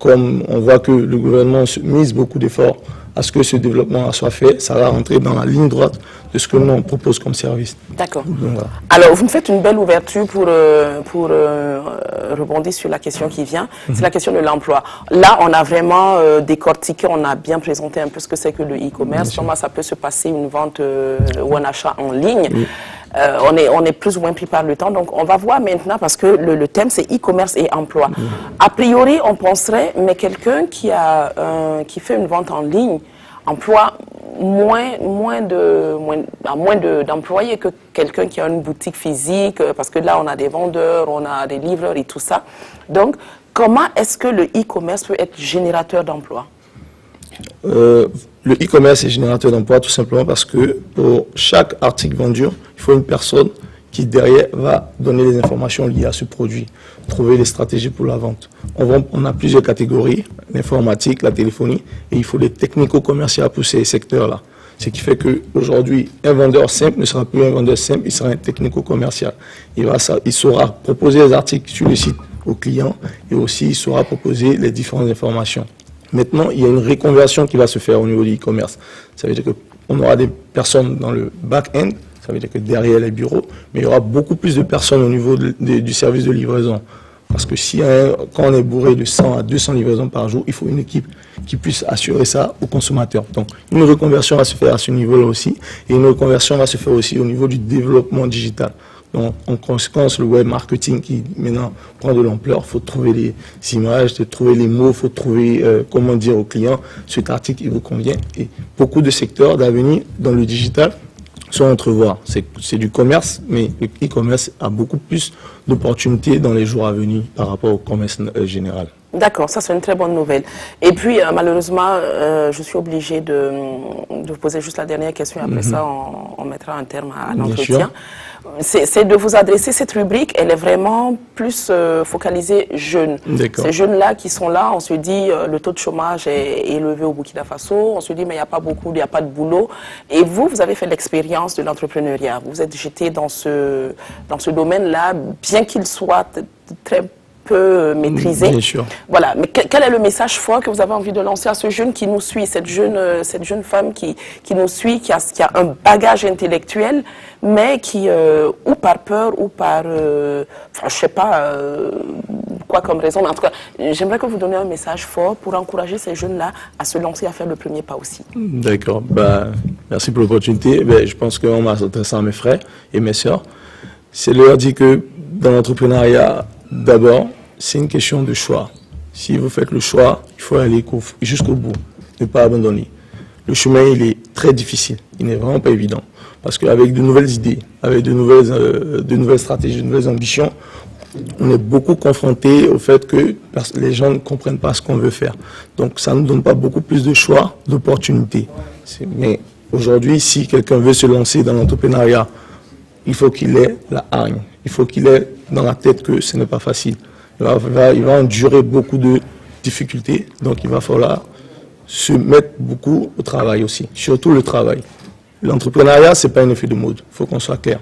comme on voit que le gouvernement mise beaucoup d'efforts à ce que ce développement soit fait, ça va rentrer dans la ligne droite de ce que nous on propose comme service. D'accord. Voilà. Alors, vous me faites une belle ouverture pour rebondir sur la question qui vient. C'est la question de l'emploi. Là, on a vraiment décortiqué, on a bien présenté un peu ce que c'est que le e-commerce, comment ça peut se passer une vente ou un achat en ligne. Oui. On est plus ou moins pris par le temps. Donc, on va voir maintenant, parce que le thème, c'est e-commerce et emploi. A priori, on penserait, mais quelqu'un qui fait une vente en ligne emploie moins d'employés que quelqu'un qui a une boutique physique, parce que là, on a des vendeurs, on a des livreurs et tout ça. Donc, comment est-ce que le e-commerce peut être générateur d'emplois? Le e-commerce est générateur d'emplois tout simplement parce que pour chaque article vendu, il faut une personne qui derrière va donner les informations liées à ce produit, trouver les stratégies pour la vente. On a plusieurs catégories, l'informatique, la téléphonie, et il faut des technico-commerciaux pour ces secteurs-là. Ce qui fait qu'aujourd'hui, un vendeur simple ne sera plus un vendeur simple, il sera un technico-commercial. Il saura proposer les articles sur le site aux clients et aussi il saura proposer les différentes informations. Maintenant, il y a une reconversion qui va se faire au niveau du e-commerce. Ça veut dire qu'on aura des personnes dans le back-end, ça veut dire que derrière les bureaux, mais il y aura beaucoup plus de personnes au niveau du service de livraison. Parce que quand on est bourré de 100 à 200 livraisons par jour, il faut une équipe qui puisse assurer ça aux consommateurs. Donc, une reconversion va se faire à ce niveau-là aussi, et une reconversion va se faire aussi au niveau du développement digital. Donc, en conséquence, le web marketing qui maintenant prend de l'ampleur, il faut trouver les images, il faut trouver les mots, il faut trouver comment dire aux clients cet article il vous convient. Et beaucoup de secteurs d'avenir dans le digital sont à entrevoir. C'est du commerce, mais le e-commerce a beaucoup plus d'opportunités dans les jours à venir par rapport au commerce général. D'accord, ça c'est une très bonne nouvelle. Et puis malheureusement, je suis obligé de vous poser juste la dernière question et après ça on mettra un terme à l'entretien. C'est de vous adresser cette rubrique, elle est vraiment plus focalisée jeunes. Ces jeunes-là qui sont là, on se dit le taux de chômage est élevé au Burkina Faso, on se dit mais il n'y a pas beaucoup, il n'y a pas de boulot. Et vous avez fait l'expérience de l'entrepreneuriat, vous êtes jeté dans ce domaine-là, bien qu'il soit très peu maîtrisé. Bien sûr. Voilà, mais quel est le message fort que vous avez envie de lancer à ce jeune qui nous suit, cette jeune femme qui nous suit, qui a un bagage intellectuel, mais qui, ou par peur, ou par, enfin, je sais pas quoi comme raison, mais en tout cas, j'aimerais que vous donniez un message fort pour encourager ces jeunes-là à se lancer, à faire le premier pas aussi. D'accord, merci pour l'opportunité. Je pense qu'on m'a adressé à mes frères et mes sœurs. C'est leur dire que dans l'entrepreneuriat, d'abord, c'est une question de choix. Si vous faites le choix, il faut aller jusqu'au bout, ne pas abandonner. Le chemin, il est très difficile, il n'est vraiment pas évident. Parce qu'avec de nouvelles idées, avec de nouvelles stratégies, de nouvelles ambitions, on est beaucoup confronté au fait que les gens ne comprennent pas ce qu'on veut faire. Donc ça ne nous donne pas beaucoup plus de choix, d'opportunités. Mais aujourd'hui, si quelqu'un veut se lancer dans l'entrepreneuriat, il faut qu'il ait la hargne. Il faut qu'il ait dans la tête que ce n'est pas facile. Il va endurer beaucoup de difficultés. Donc il va falloir se mettre beaucoup au travail aussi. Surtout le travail. L'entrepreneuriat, ce n'est pas un effet de mode. Il faut qu'on soit clair.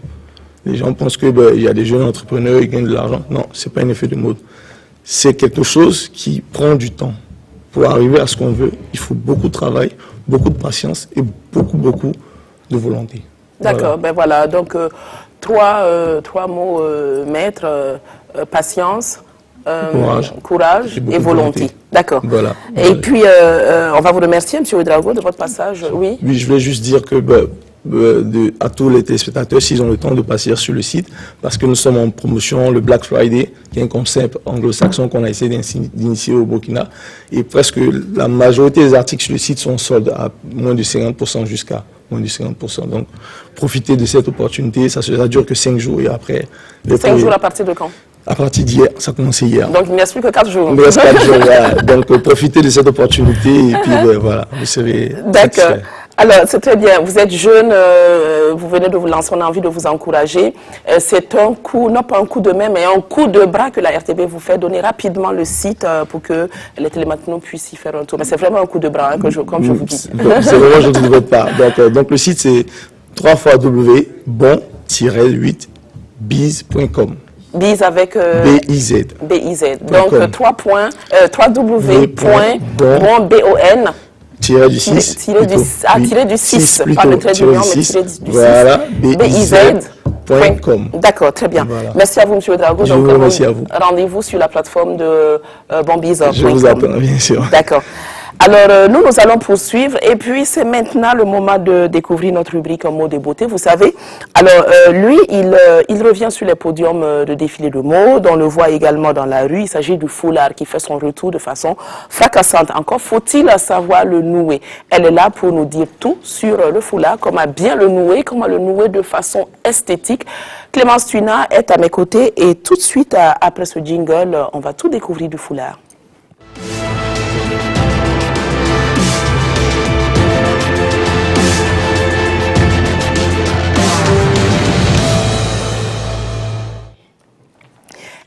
Les gens pensent qu'il y a des jeunes entrepreneurs qui gagnent de l'argent. Non, ce n'est pas un effet de mode. C'est quelque chose qui prend du temps. Pour arriver à ce qu'on veut, il faut beaucoup de travail, beaucoup de patience et beaucoup de volonté. D'accord, voilà. Donc, trois mots maîtres, patience, courage et volonté. D'accord. Voilà. Et puis, on va vous remercier, M. Ouedraogo, de votre passage. Oui. Oui, je voulais juste dire que à tous les téléspectateurs, s'ils ont le temps de passer sur le site, parce que nous sommes en promotion, le Black Friday, qui est un concept anglo-saxon qu'on a essayé d'initier au Burkina. Et presque la majorité des articles sur le site sont sold à moins de 50% jusqu'à moins de 50%. Donc, profitez de cette opportunité. Ça ne dure que 5 jours et après... 5 jours à partir de quand? À partir d'hier, ça a commencé hier. Donc il ne reste plus que 4 jours. Il ne reste 4 jours, voilà. Donc profitez de cette opportunité et puis voilà, vous serez... D'accord. Alors, c'est très bien. Vous êtes jeune, vous venez de vous lancer, on a envie de vous encourager. C'est un coup, non pas un coup de main, mais un coup de bras que la RTB vous fait. Donner rapidement le site pour que les télématinaux puissent y faire un tour. Mais c'est vraiment un coup de bras, hein, comme je vous dis. C'est vraiment gentil de votre part. Donc le site, c'est www.bon-8biz.com. Biz avec... B-I-Z. B-I-Z. Donc, www.bon, Tiré du 6. Tiré du 6. Pas le trait d'union, mais tiré du 6. Voilà, biz.com. D'accord, très bien. Voilà. Merci à vous, M. Ouedraogo. Je vous remercie à vous. Rendez-vous sur la plateforme de bonbiz.com. Je vous attends, bien sûr. D'accord. Alors, nous allons poursuivre et puis c'est maintenant le moment de découvrir notre rubrique en mots de beauté, vous savez. Alors, lui, il revient sur les podiums de défilé de mode, on le voit également dans la rue, il s'agit du foulard qui fait son retour de façon fracassante. Encore faut-il savoir le nouer. Elle est là pour nous dire tout sur le foulard, comment bien le nouer de façon esthétique. Clémence Tuina est à mes côtés et tout de suite, après ce jingle, on va tout découvrir du foulard.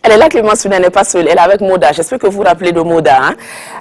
Elle est là, Clémence Tuina n'est pas seule, elle est avec Moda. J'espère que vous vous rappelez de Moda. Hein?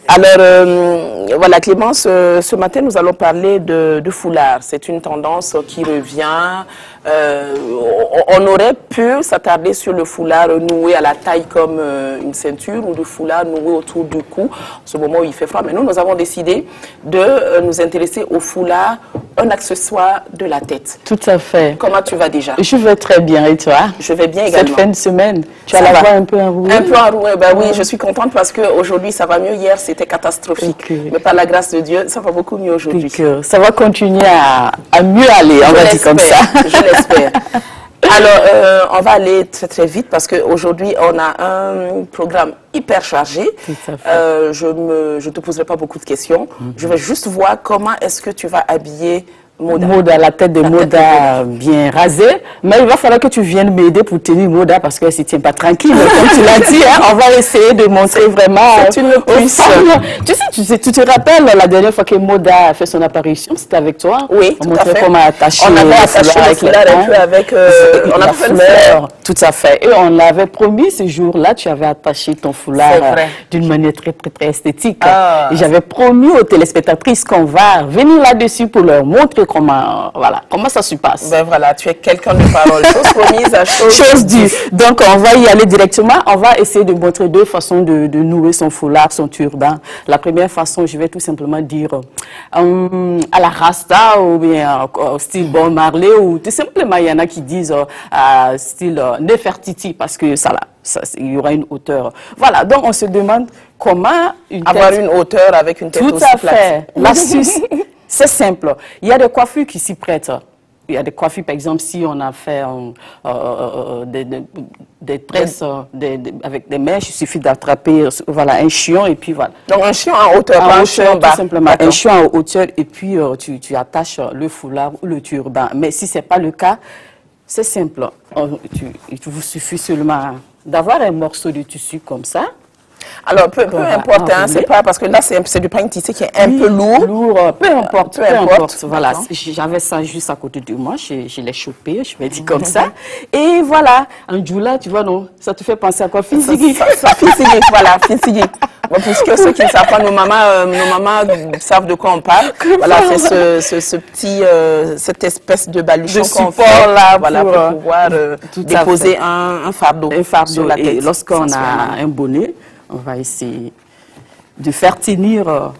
Alors, voilà, Clémence, ce matin, nous allons parler de foulard. C'est une tendance qui revient. On aurait pu s'attarder sur le foulard noué à la taille comme une ceinture ou le foulard noué autour du cou, en ce moment où il fait froid. Mais nous avons décidé de nous intéresser au foulard, un accessoire de la tête. Tout à fait. Comment tu vas déjà? Je vais très bien, et toi? Je vais bien également. Cette fin de semaine, tu as la voix un peu enrouée? Un peu enrouée, ben oui, je suis contente parce qu'aujourd'hui ça va mieux. Hier c'était catastrophique, mais par la grâce de Dieu, ça va beaucoup mieux aujourd'hui. Ça va continuer à mieux aller, on va dire comme ça. Je l'espère. Alors, on va aller très très vite parce qu'aujourd'hui on a un programme hyper chargé. Je ne te poserai pas beaucoup de questions. Je vais juste voir comment est-ce que tu vas habiller Moda, la tête de Moda bien rasée. Mais il va falloir que tu viennes m'aider pour tenir Moda parce qu'elle ne se tient pas tranquille. Comme tu l'as dit, hein, on va essayer de montrer vraiment. C'est une puce. Tu te rappelles la dernière fois que Moda a fait son apparition, c'était avec toi? Oui, on montrait comment attacher. On avait attaché le foulard avec on a fait une fleur. Tout à fait. Et on l'avait promis ce jour-là, tu avais attaché ton foulard d'une manière très, très, très esthétique. Et j'avais promis aux téléspectatrices qu'on va venir là-dessus pour leur montrer comment, voilà, comment ça se passe. Ben voilà, tu es quelqu'un de parole. Chose promise à chose due. Donc, on va y aller directement. On va essayer de montrer deux façons de nouer son foulard, son turban. La première façon, je vais tout simplement dire à la Rasta ou bien au style Bob Marley, ou tout simplement, il y en a qui disent style Nefertiti, parce que il y aura une hauteur. Voilà, donc on se demande comment avoir une hauteur avec une tête aussi plate. Tout à fait. L'astuce, c'est simple. Il y a des coiffures qui s'y prêtent. Il y a des coiffures, par exemple, si on a fait des tresses avec des mèches, il suffit d'attraper voilà, un chion et puis voilà. Donc un chion en hauteur, pas un chion en bas. Tout simplement, un chion en hauteur et puis tu attaches le foulard ou le turban. Mais si ce n'est pas le cas, c'est simple. Il vous suffit seulement d'avoir un morceau de tissu comme ça. Alors, peu importe, hein, c'est pas parce que là, c'est du pain tissé qui est un peu lourd. Peu importe. Voilà, j'avais ça juste à côté de moi, je l'ai chopé, je vais dire comme ça. Et voilà, un djoula, tu vois, non, ça te fait penser à quoi? Finsigi. Finsigi, voilà, finsigi. Bon, puisque ceux qui ne savent pas, nos mamans savent de quoi on parle. Voilà, c'est cette espèce de baluchon qu'on fait là, voilà, pour pouvoir déposer un fardeau sur la tête. Et lorsqu'on a un bonnet, on va essayer de faire tenir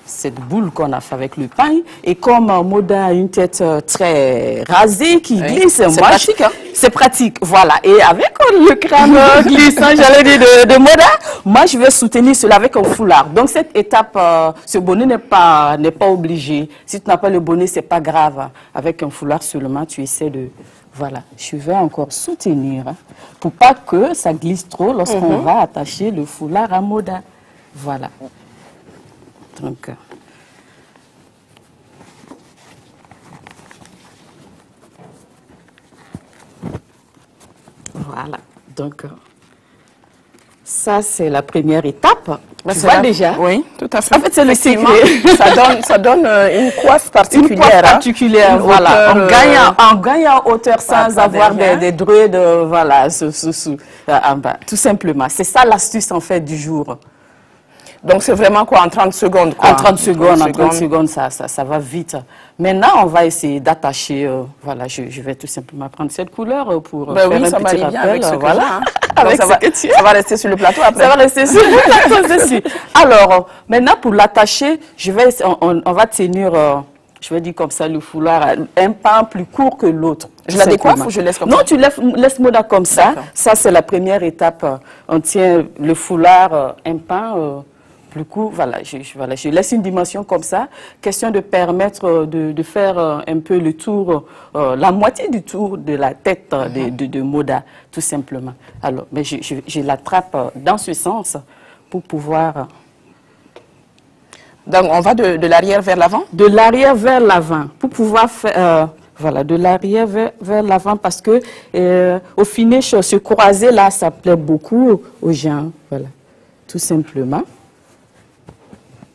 cette boule qu'on a fait avec le pain. Et comme Moda a une tête très rasée qui glisse, c'est pratique. Hein? C'est pratique, voilà. Et avec le crâne glissant, j'allais dire, de Moda, moi je vais soutenir cela avec un foulard. Donc cette étape, ce bonnet n'est pas obligé. Si tu n'as pas le bonnet, c'est pas grave. Avec un foulard seulement, tu essaies de... Voilà, je vais encore soutenir pour pas que ça glisse trop lorsqu'on va attacher le foulard à Moda. Voilà. Donc, voilà. Donc, ça, c'est la première étape. Tu vois déjà? Oui, tout à fait. En fait, c'est le secret. Ça donne une coiffe particulière. Une coiffe particulière, voilà. On gagne en hauteur sans avoir des druides, voilà, en bas. Tout simplement. C'est ça l'astuce, en fait, du jour. Donc, c'est vraiment quoi, en 30 secondes quoi. En 30 secondes, ça va vite. Maintenant, on va essayer d'attacher, voilà, je vais tout simplement prendre cette couleur pour faire un petit rappel. Avec ce voilà. Hein. Avec ça va rester sur le plateau après. Ça va rester sur le plateau dessus. Alors, maintenant, pour l'attacher, on va tenir, je vais dire comme ça, le foulard, un pan plus court que l'autre. Je la décoiffe ou je laisse comme ça? Non, tu laisses Moda comme ça. Ça, c'est la première étape. On tient le foulard, un pan plus court. Voilà, je laisse une dimension comme ça. Question de permettre de faire un peu le tour, la moitié du tour de la tête de Moda, tout simplement. Alors, mais je l'attrape dans ce sens pour pouvoir... Donc, on va de l'arrière vers l'avant? De l'arrière vers l'avant, pour pouvoir faire... voilà, de l'arrière vers l'avant, parce que au finish, se croiser là, ça plaît beaucoup aux gens. Voilà, tout simplement.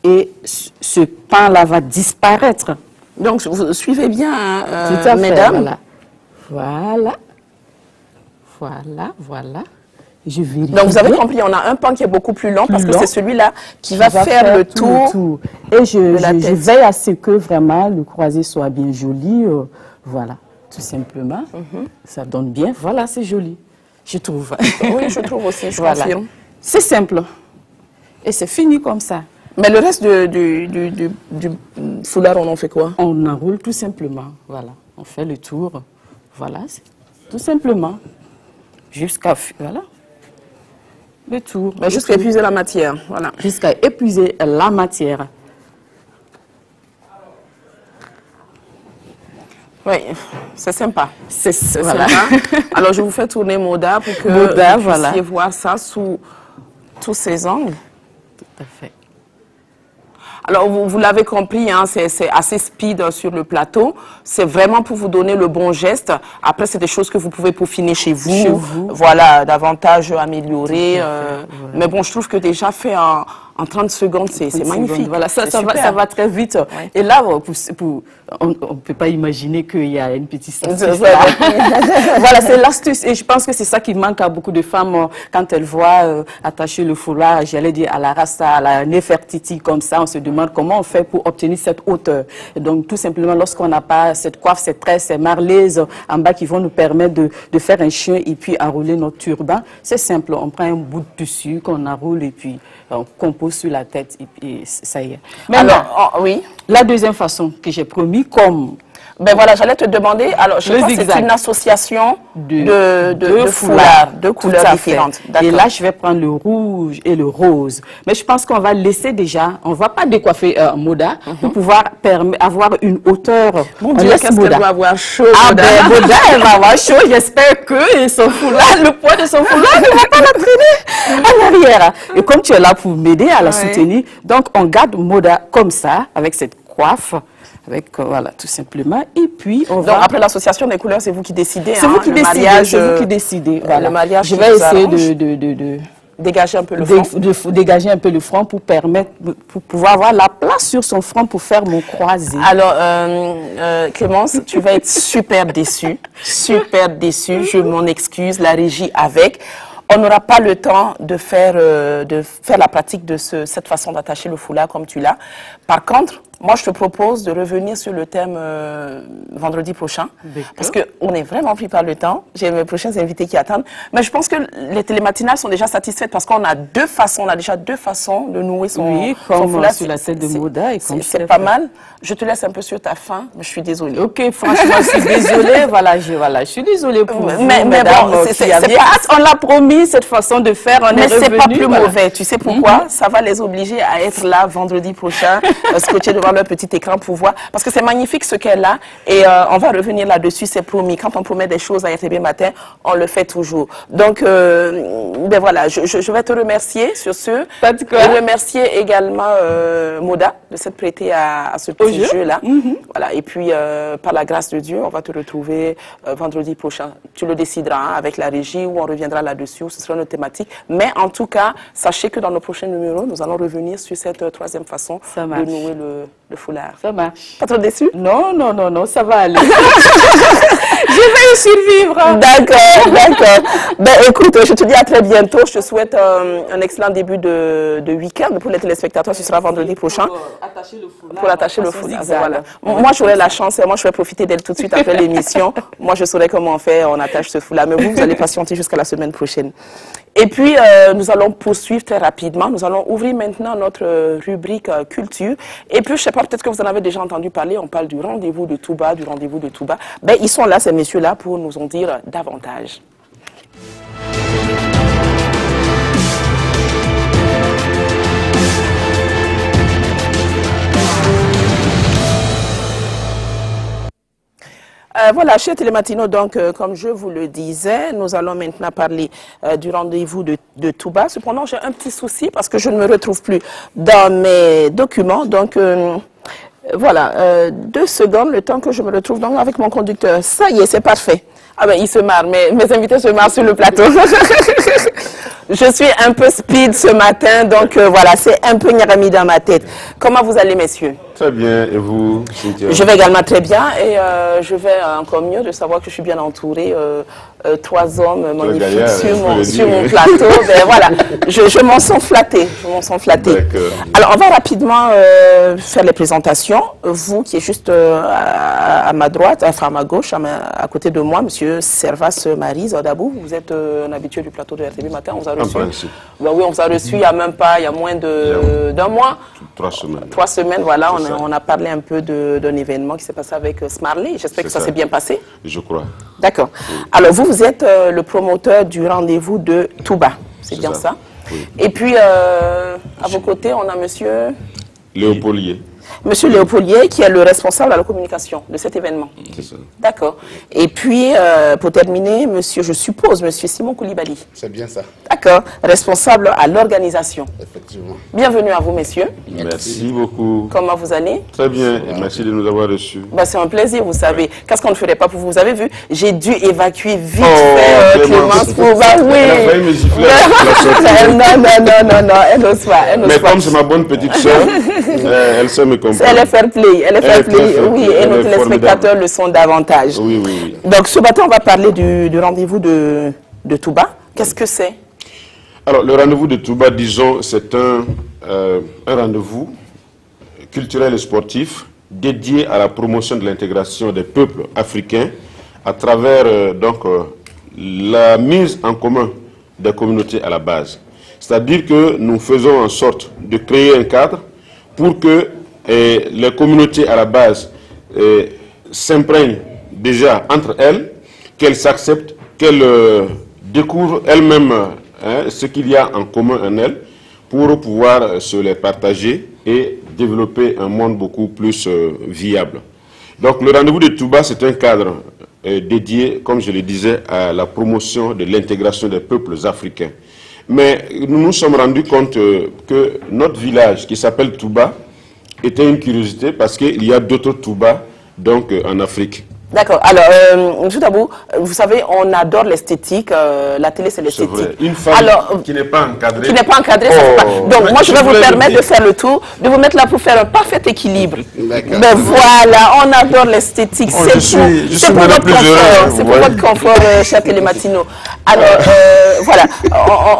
Et ce pan-là va disparaître. Donc, vous suivez bien, tout à fait, mesdames. Voilà. Je vérifie. Donc, vous avez compris, on a un pan qui est beaucoup plus long, parce que c'est celui-là qui va faire le tour. Et je veille à ce que vraiment le croisé soit bien joli. Voilà, tout simplement. Ça donne bien. Voilà, c'est joli, je trouve. Oui, je trouve aussi, je confirme. C'est simple. Et c'est fini comme ça. Mais le reste du foulard, on en fait quoi? On enroule tout simplement. Voilà, on fait le tour. Voilà, tout simplement. Jusqu'à... Voilà. Le tour. Jusqu'à épuiser la matière. Voilà. Jusqu'à épuiser la matière. Oui, c'est sympa. Voilà. Sympa. Alors, je vous fais tourner Moda pour que vous puissiez voir ça sous tous ses angles. Tout à fait. Alors, vous l'avez compris, hein, c'est assez speed sur le plateau. C'est vraiment pour vous donner le bon geste. Après, c'est des choses que vous pouvez peaufiner chez vous. Voilà, davantage améliorer. Mais bon, je trouve que déjà fait en 30 secondes, c'est magnifique. Voilà, ça va très vite. Ouais. Et là, on ne peut pas imaginer qu'il y a une petite astuce. Voilà, c'est l'astuce. Et je pense que c'est ça qui manque à beaucoup de femmes quand elles voient attacher le foulard, j'allais dire à la rasta, à la Nefertiti, comme ça. On se demande comment on fait pour obtenir cette hauteur. Et donc, tout simplement, lorsqu'on n'a pas cette coiffe, cette tresse, ces marlaises en bas qui vont nous permettre de faire un chien et puis enrouler notre turban, c'est simple. On prend un bout de tissu qu'on enroule et puis on compose sur la tête et puis ça y est. Maintenant, oui. La deuxième façon que j'ai promis, comme... Ben voilà, j'allais te demander, alors je pense que c'est une association de foulards, de couleurs différentes. Et là, je vais prendre le rouge et le rose. Mais je pense qu'on va laisser déjà, on ne va pas décoiffer Moda pour pouvoir avoir une hauteur. Mon Dieu, qu'est-ce qu'elle va avoir chaud, Moda. Moda, elle va avoir chaud. J'espère que son foulard, le poids de son foulard ne va pas la traîner à l'arrière. Et comme tu es là pour m'aider à la soutenir, donc on garde Moda comme ça, avec cette coiffe. Avec, voilà, tout simplement. Et puis, on va... Donc, après l'association des couleurs, c'est vous qui décidez. C'est vous qui décidez. C'est vous qui décidez. Voilà. Le mariage, je vais essayer de dégager un peu le front. Dégager un peu le front pour permettre, pour pouvoir avoir la place sur son front pour faire mon croisé. Alors, Clémence, tu vas être super déçue. Super déçue. Je m'en excuse. La régie avec. On n'aura pas le temps de faire la pratique de cette façon d'attacher le foulard comme tu l'as. Par contre, moi, je te propose de revenir sur le thème vendredi prochain. Parce qu'on est vraiment pris par le temps. J'ai mes prochains invités qui attendent. Mais je pense que les télématinales sont déjà satisfaites parce qu'on a deux façons. On a déjà deux façons de nouer son foulard. Sur la tête de Moda. C'est pas mal. Je te laisse un peu sur ta faim, mais je suis désolée. Ok, franchement, je suis désolée. Voilà, je suis désolée pour vous. Mais bon, on l'a promis, cette façon de faire. Mais c'est pas plus mauvais. Tu sais pourquoi? Ça va les obliger à être là vendredi prochain, scotché devant leur petit écran pour voir. Parce que c'est magnifique ce qu'elle a. Et on va revenir là-dessus, c'est promis. Quand on promet des choses à RTB Matin, on le fait toujours. Donc, ben voilà, je vais te remercier sur ce. Et remercier également Moda de s'être prêtée à ce petit jeu-là. Voilà. Et puis, par la grâce de Dieu, on va te retrouver vendredi prochain. Tu le décideras avec la régie où on reviendra là-dessus, où ce sera notre thématique. Mais en tout cas, sachez que dans nos prochains numéros, nous allons revenir sur cette troisième façon de nouer le foulard. Ça marche. Pas trop déçu? Non, ça va aller. Je vais y survivre. D'accord. Ben écoute, je te dis à très bientôt. Je te souhaite un excellent début de week-end. Pour les téléspectateurs, ce sera vendredi prochain. Pour attacher le foulard. Voilà. Moi, j'aurai la chance et moi, je vais profiter d'elle tout de suite après l'émission. Moi, je saurai comment on attache ce foulard. Mais vous allez patienter jusqu'à la semaine prochaine. Et puis, nous allons poursuivre très rapidement. Nous allons ouvrir maintenant notre rubrique culture. Et puis, je sais pas, peut-être que vous en avez déjà entendu parler. On parle du rendez-vous de Touba, Ben, ils sont là, ces messieurs-là, pour nous en dire davantage. Voilà, chers télématinaux, donc, comme je vous le disais, nous allons maintenant parler du rendez-vous de Touba. Cependant, j'ai un petit souci parce que je ne me retrouve plus dans mes documents. Donc, voilà, 2 secondes, le temps que je me retrouve donc avec mon conducteur. Ça y est, c'est parfait. Ah ben, il se marre, mes invités se marrent sur le plateau. Je suis un peu speed ce matin, donc voilà, c'est un peu nyarami dans ma tête. Comment vous allez, messieurs? Très bien, et vous, Cynthia? Je vais également très bien, et je vais encore mieux de savoir que je suis bien entourée. 3 hommes magnifiques sur mon plateau. Ben voilà, je m'en sens flattée. Alors, on va rapidement faire les présentations. Vous qui êtes juste à ma droite, enfin à ma gauche, à côté de moi, monsieur Servas Marie Zodabou, vous êtes un habitué du plateau de RTB Matin. On vous a reçu. Ben oui, on vous a reçu il y a même pas, il y a moins d'un mois. 3 semaines. 3 semaines, voilà. On a parlé un peu d'un événement qui s'est passé avec Smarley. J'espère que ça s'est bien passé. Je crois. D'accord. Oui. Alors, vous êtes le promoteur du rendez-vous de Touba. C'est bien ça? Oui. Et puis, à vos côtés, on a monsieur... Léopold Lié. Monsieur Léopoldier, qui est le responsable à la communication de cet événement. C'est ça. D'accord. Et puis, pour terminer, monsieur, je suppose, monsieur Simon Koulibaly. C'est bien ça, D'accord. Responsable à l'organisation. effectivement. Bienvenue à vous, messieurs. Merci beaucoup. Comment vous allez? Très bien, et merci de nous avoir reçus. Bah, c'est un plaisir, vous savez. Qu'est-ce qu'on ne ferait pas pour vous? Vous avez vu, j'ai dû évacuer vite Oh, fait Clémence pour... Bah oui. Elle a failli me gifler. Non, elle n'ose pas. Elle n'ose Mais pas. comme c'est ma bonne petite soeur, elle sait me comprendre. Elle est fair play, elle est fair play, oui, et elle nos est téléspectateurs le sont davantage. Oui, oui, oui. Donc ce matin, on va parler du rendez-vous de Touba. Qu'est-ce que c'est? Alors, le rendez-vous de Touba, disons, c'est un rendez-vous culturel et sportif dédié à la promotion de l'intégration des peuples africains à travers la mise en commun des communautés à la base. C'est-à-dire que nous faisons en sorte de créer un cadre pour que les communautés à la base s'imprègnent déjà entre elles, qu'elles s'acceptent, qu'elles découvrent elles-mêmes ce qu'il y a en commun en elles pour pouvoir se les partager et développer un monde beaucoup plus viable. Donc le rendez-vous de Touba, c'est un cadre dédié, comme je le disais, à la promotion de l'intégration des peuples africains. Mais nous nous sommes rendus compte que notre village, qui s'appelle Touba, était une curiosité parce qu'il y a d'autres Touba donc, en Afrique. D'accord. Alors, M. Tabou, vous savez, on adore l'esthétique. La télé, c'est l'esthétique. Une femme qui n'est pas encadrée. Qui n'est pas encadrée, ça fait pas. Donc, moi, je vais vous permettre de faire le tour, de vous mettre là pour faire un parfait équilibre. Ben voilà, on adore l'esthétique. C'est pour votre confort. C'est pour votre confort, chers télématinaux. Alors, voilà.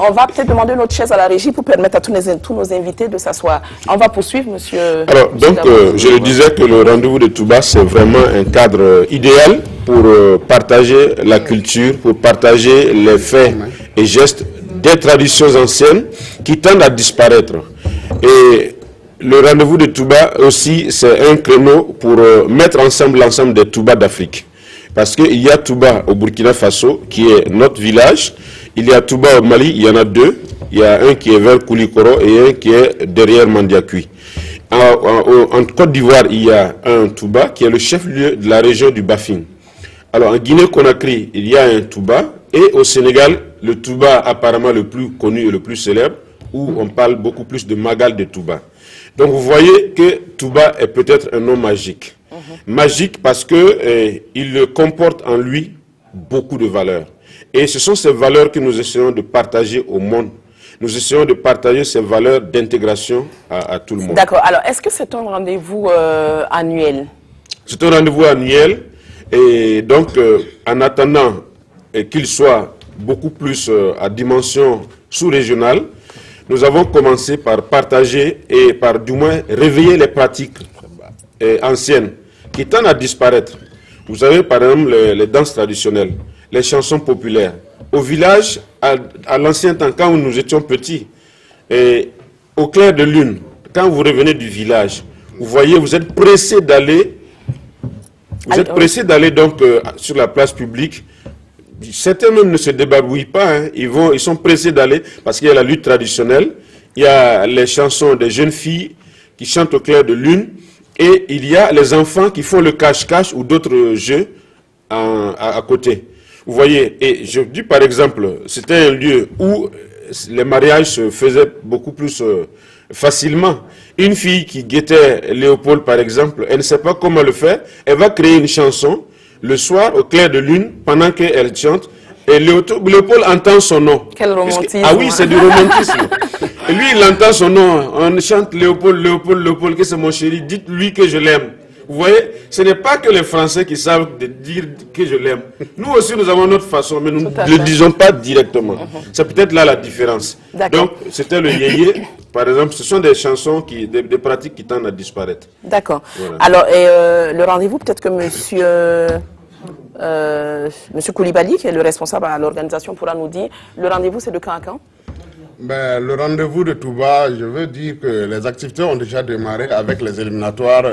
On va peut-être demander notre chaise à la régie pour permettre à tous nos invités de s'asseoir. On va poursuivre, monsieur. Alors, donc, je le disais que le rendez-vous de Touba, c'est vraiment un cadre idéal pour partager la culture, pour partager les faits et gestes des traditions anciennes qui tendent à disparaître. Et le rendez-vous de Touba aussi, c'est un créneau pour mettre ensemble l'ensemble des Touba d'Afrique. Parce qu'il y a Touba au Burkina Faso, qui est notre village. Il y a Touba au Mali, il y en a deux. Il y a un qui est vers Koulikoro et un qui est derrière Mandiakui. En Côte d'Ivoire, il y a un Touba qui est le chef-lieu de la région du Bafing. Alors en Guinée-Conakry, il y a un Touba. Et au Sénégal, le Touba apparemment le plus connu et le plus célèbre, où on parle beaucoup plus de Magal de Touba. Donc vous voyez que Touba est peut-être un nom magique. Magique parce qu'il comporte en lui beaucoup de valeurs. Et ce sont ces valeurs que nous essayons de partager au monde. Nous essayons de partager ces valeurs d'intégration à tout le monde. D'accord. Alors, est-ce que c'est un rendez-vous annuel? C'est un rendez-vous annuel. Et donc, en attendant qu'il soit beaucoup plus à dimension sous-régionale, nous avons commencé par partager et par du moins réveiller les pratiques anciennes qui tendent à disparaître. Vous savez, par exemple, les danses traditionnelles, les chansons populaires. Au village, à l'ancien temps, quand nous étions petits, et au clair de lune, quand vous revenez du village, vous voyez, vous êtes pressé d'aller, donc sur la place publique. Certains même ne se débarbouillent pas, hein. Ils sont pressés d'aller parce qu'il y a la lutte traditionnelle, il y a les chansons des jeunes filles qui chantent au clair de lune, et il y a les enfants qui font le cache-cache ou d'autres jeux à côté. Vous voyez, et je dis par exemple, c'était un lieu où les mariages se faisaient beaucoup plus facilement. Une fille qui guettait Léopold par exemple, elle ne sait pas comment le faire, elle va créer une chanson le soir au clair de lune pendant qu'elle chante, et Léopold entend son nom. Quel romantisme. Ah oui, c'est du romantisme. Et lui, il entend son nom, on chante Léopold, Léopold, Léopold, que c'est mon chéri, dites-lui que je l'aime. Vous voyez, ce n'est pas que les Français qui savent dire que je l'aime. Nous aussi, nous avons notre façon, mais nous ne le disons pas directement. C'est peut-être là la différence. Donc, c'était le yéyé, par exemple, ce sont des chansons, des pratiques qui tendent à disparaître. D'accord. Voilà. Alors, le rendez-vous, peut-être que monsieur Koulibaly, qui est le responsable à l'organisation, pourra nous dire, le rendez-vous, c'est de quand à quand? Ben, le rendez-vous de Touba, je veux dire que les activités ont déjà démarré avec les éliminatoires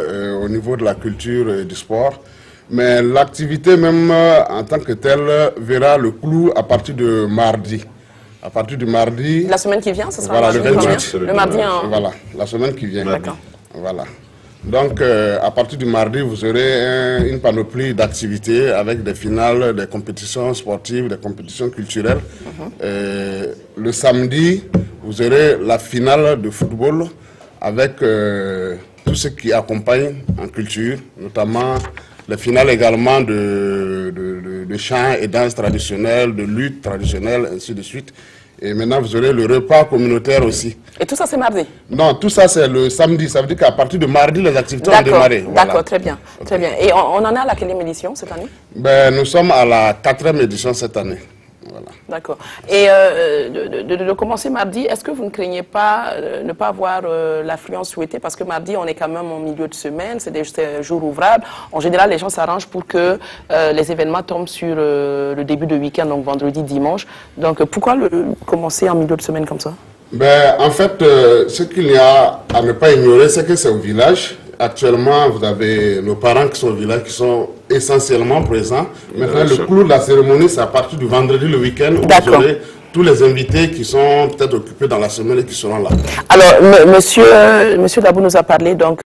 au niveau de la culture et du sport. Mais l'activité même en tant que telle verra le clou à partir de mardi. À partir du mardi... La semaine qui vient, ce sera voilà, le 28. Le mardi en... Voilà, la semaine qui vient. D'accord. Voilà. Donc, à partir du mardi, vous aurez une panoplie d'activités avec des finales, des compétitions sportives, des compétitions culturelles. Le samedi, vous aurez la finale de football avec tout ce qui accompagne en culture, notamment les finales également de chants et danses traditionnelles, de lutte traditionnelle, ainsi de suite. Et maintenant, vous aurez le repas communautaire aussi. Et tout ça, c'est mardi? Non, tout ça, c'est le samedi. Ça veut dire qu'à partir de mardi, les activités ont démarré. D'accord, voilà. Très bien. Okay. Très bien. Et on en est à la quelle édition cette année? Nous sommes à la 4e édition cette année. Voilà. D'accord. Et de commencer mardi, est-ce que vous ne craignez pas ne pas avoir l'affluence souhaitée? Parce que mardi, on est quand même en milieu de semaine, c'est des jours ouvrables. En général, les gens s'arrangent pour que les événements tombent sur le début de week-end, donc vendredi, dimanche. Donc, pourquoi commencer en milieu de semaine comme ça? En fait, ce qu'il y a à ne pas ignorer, c'est que c'est au village. Actuellement, vous avez nos parents qui sont au village, qui sont essentiellement présents. Maintenant, le clou de la cérémonie, c'est à partir du vendredi, le week-end, où vous aurez tous les invités qui sont peut-être occupés dans la semaine et qui seront là. Alors, monsieur Dabou nous a parlé donc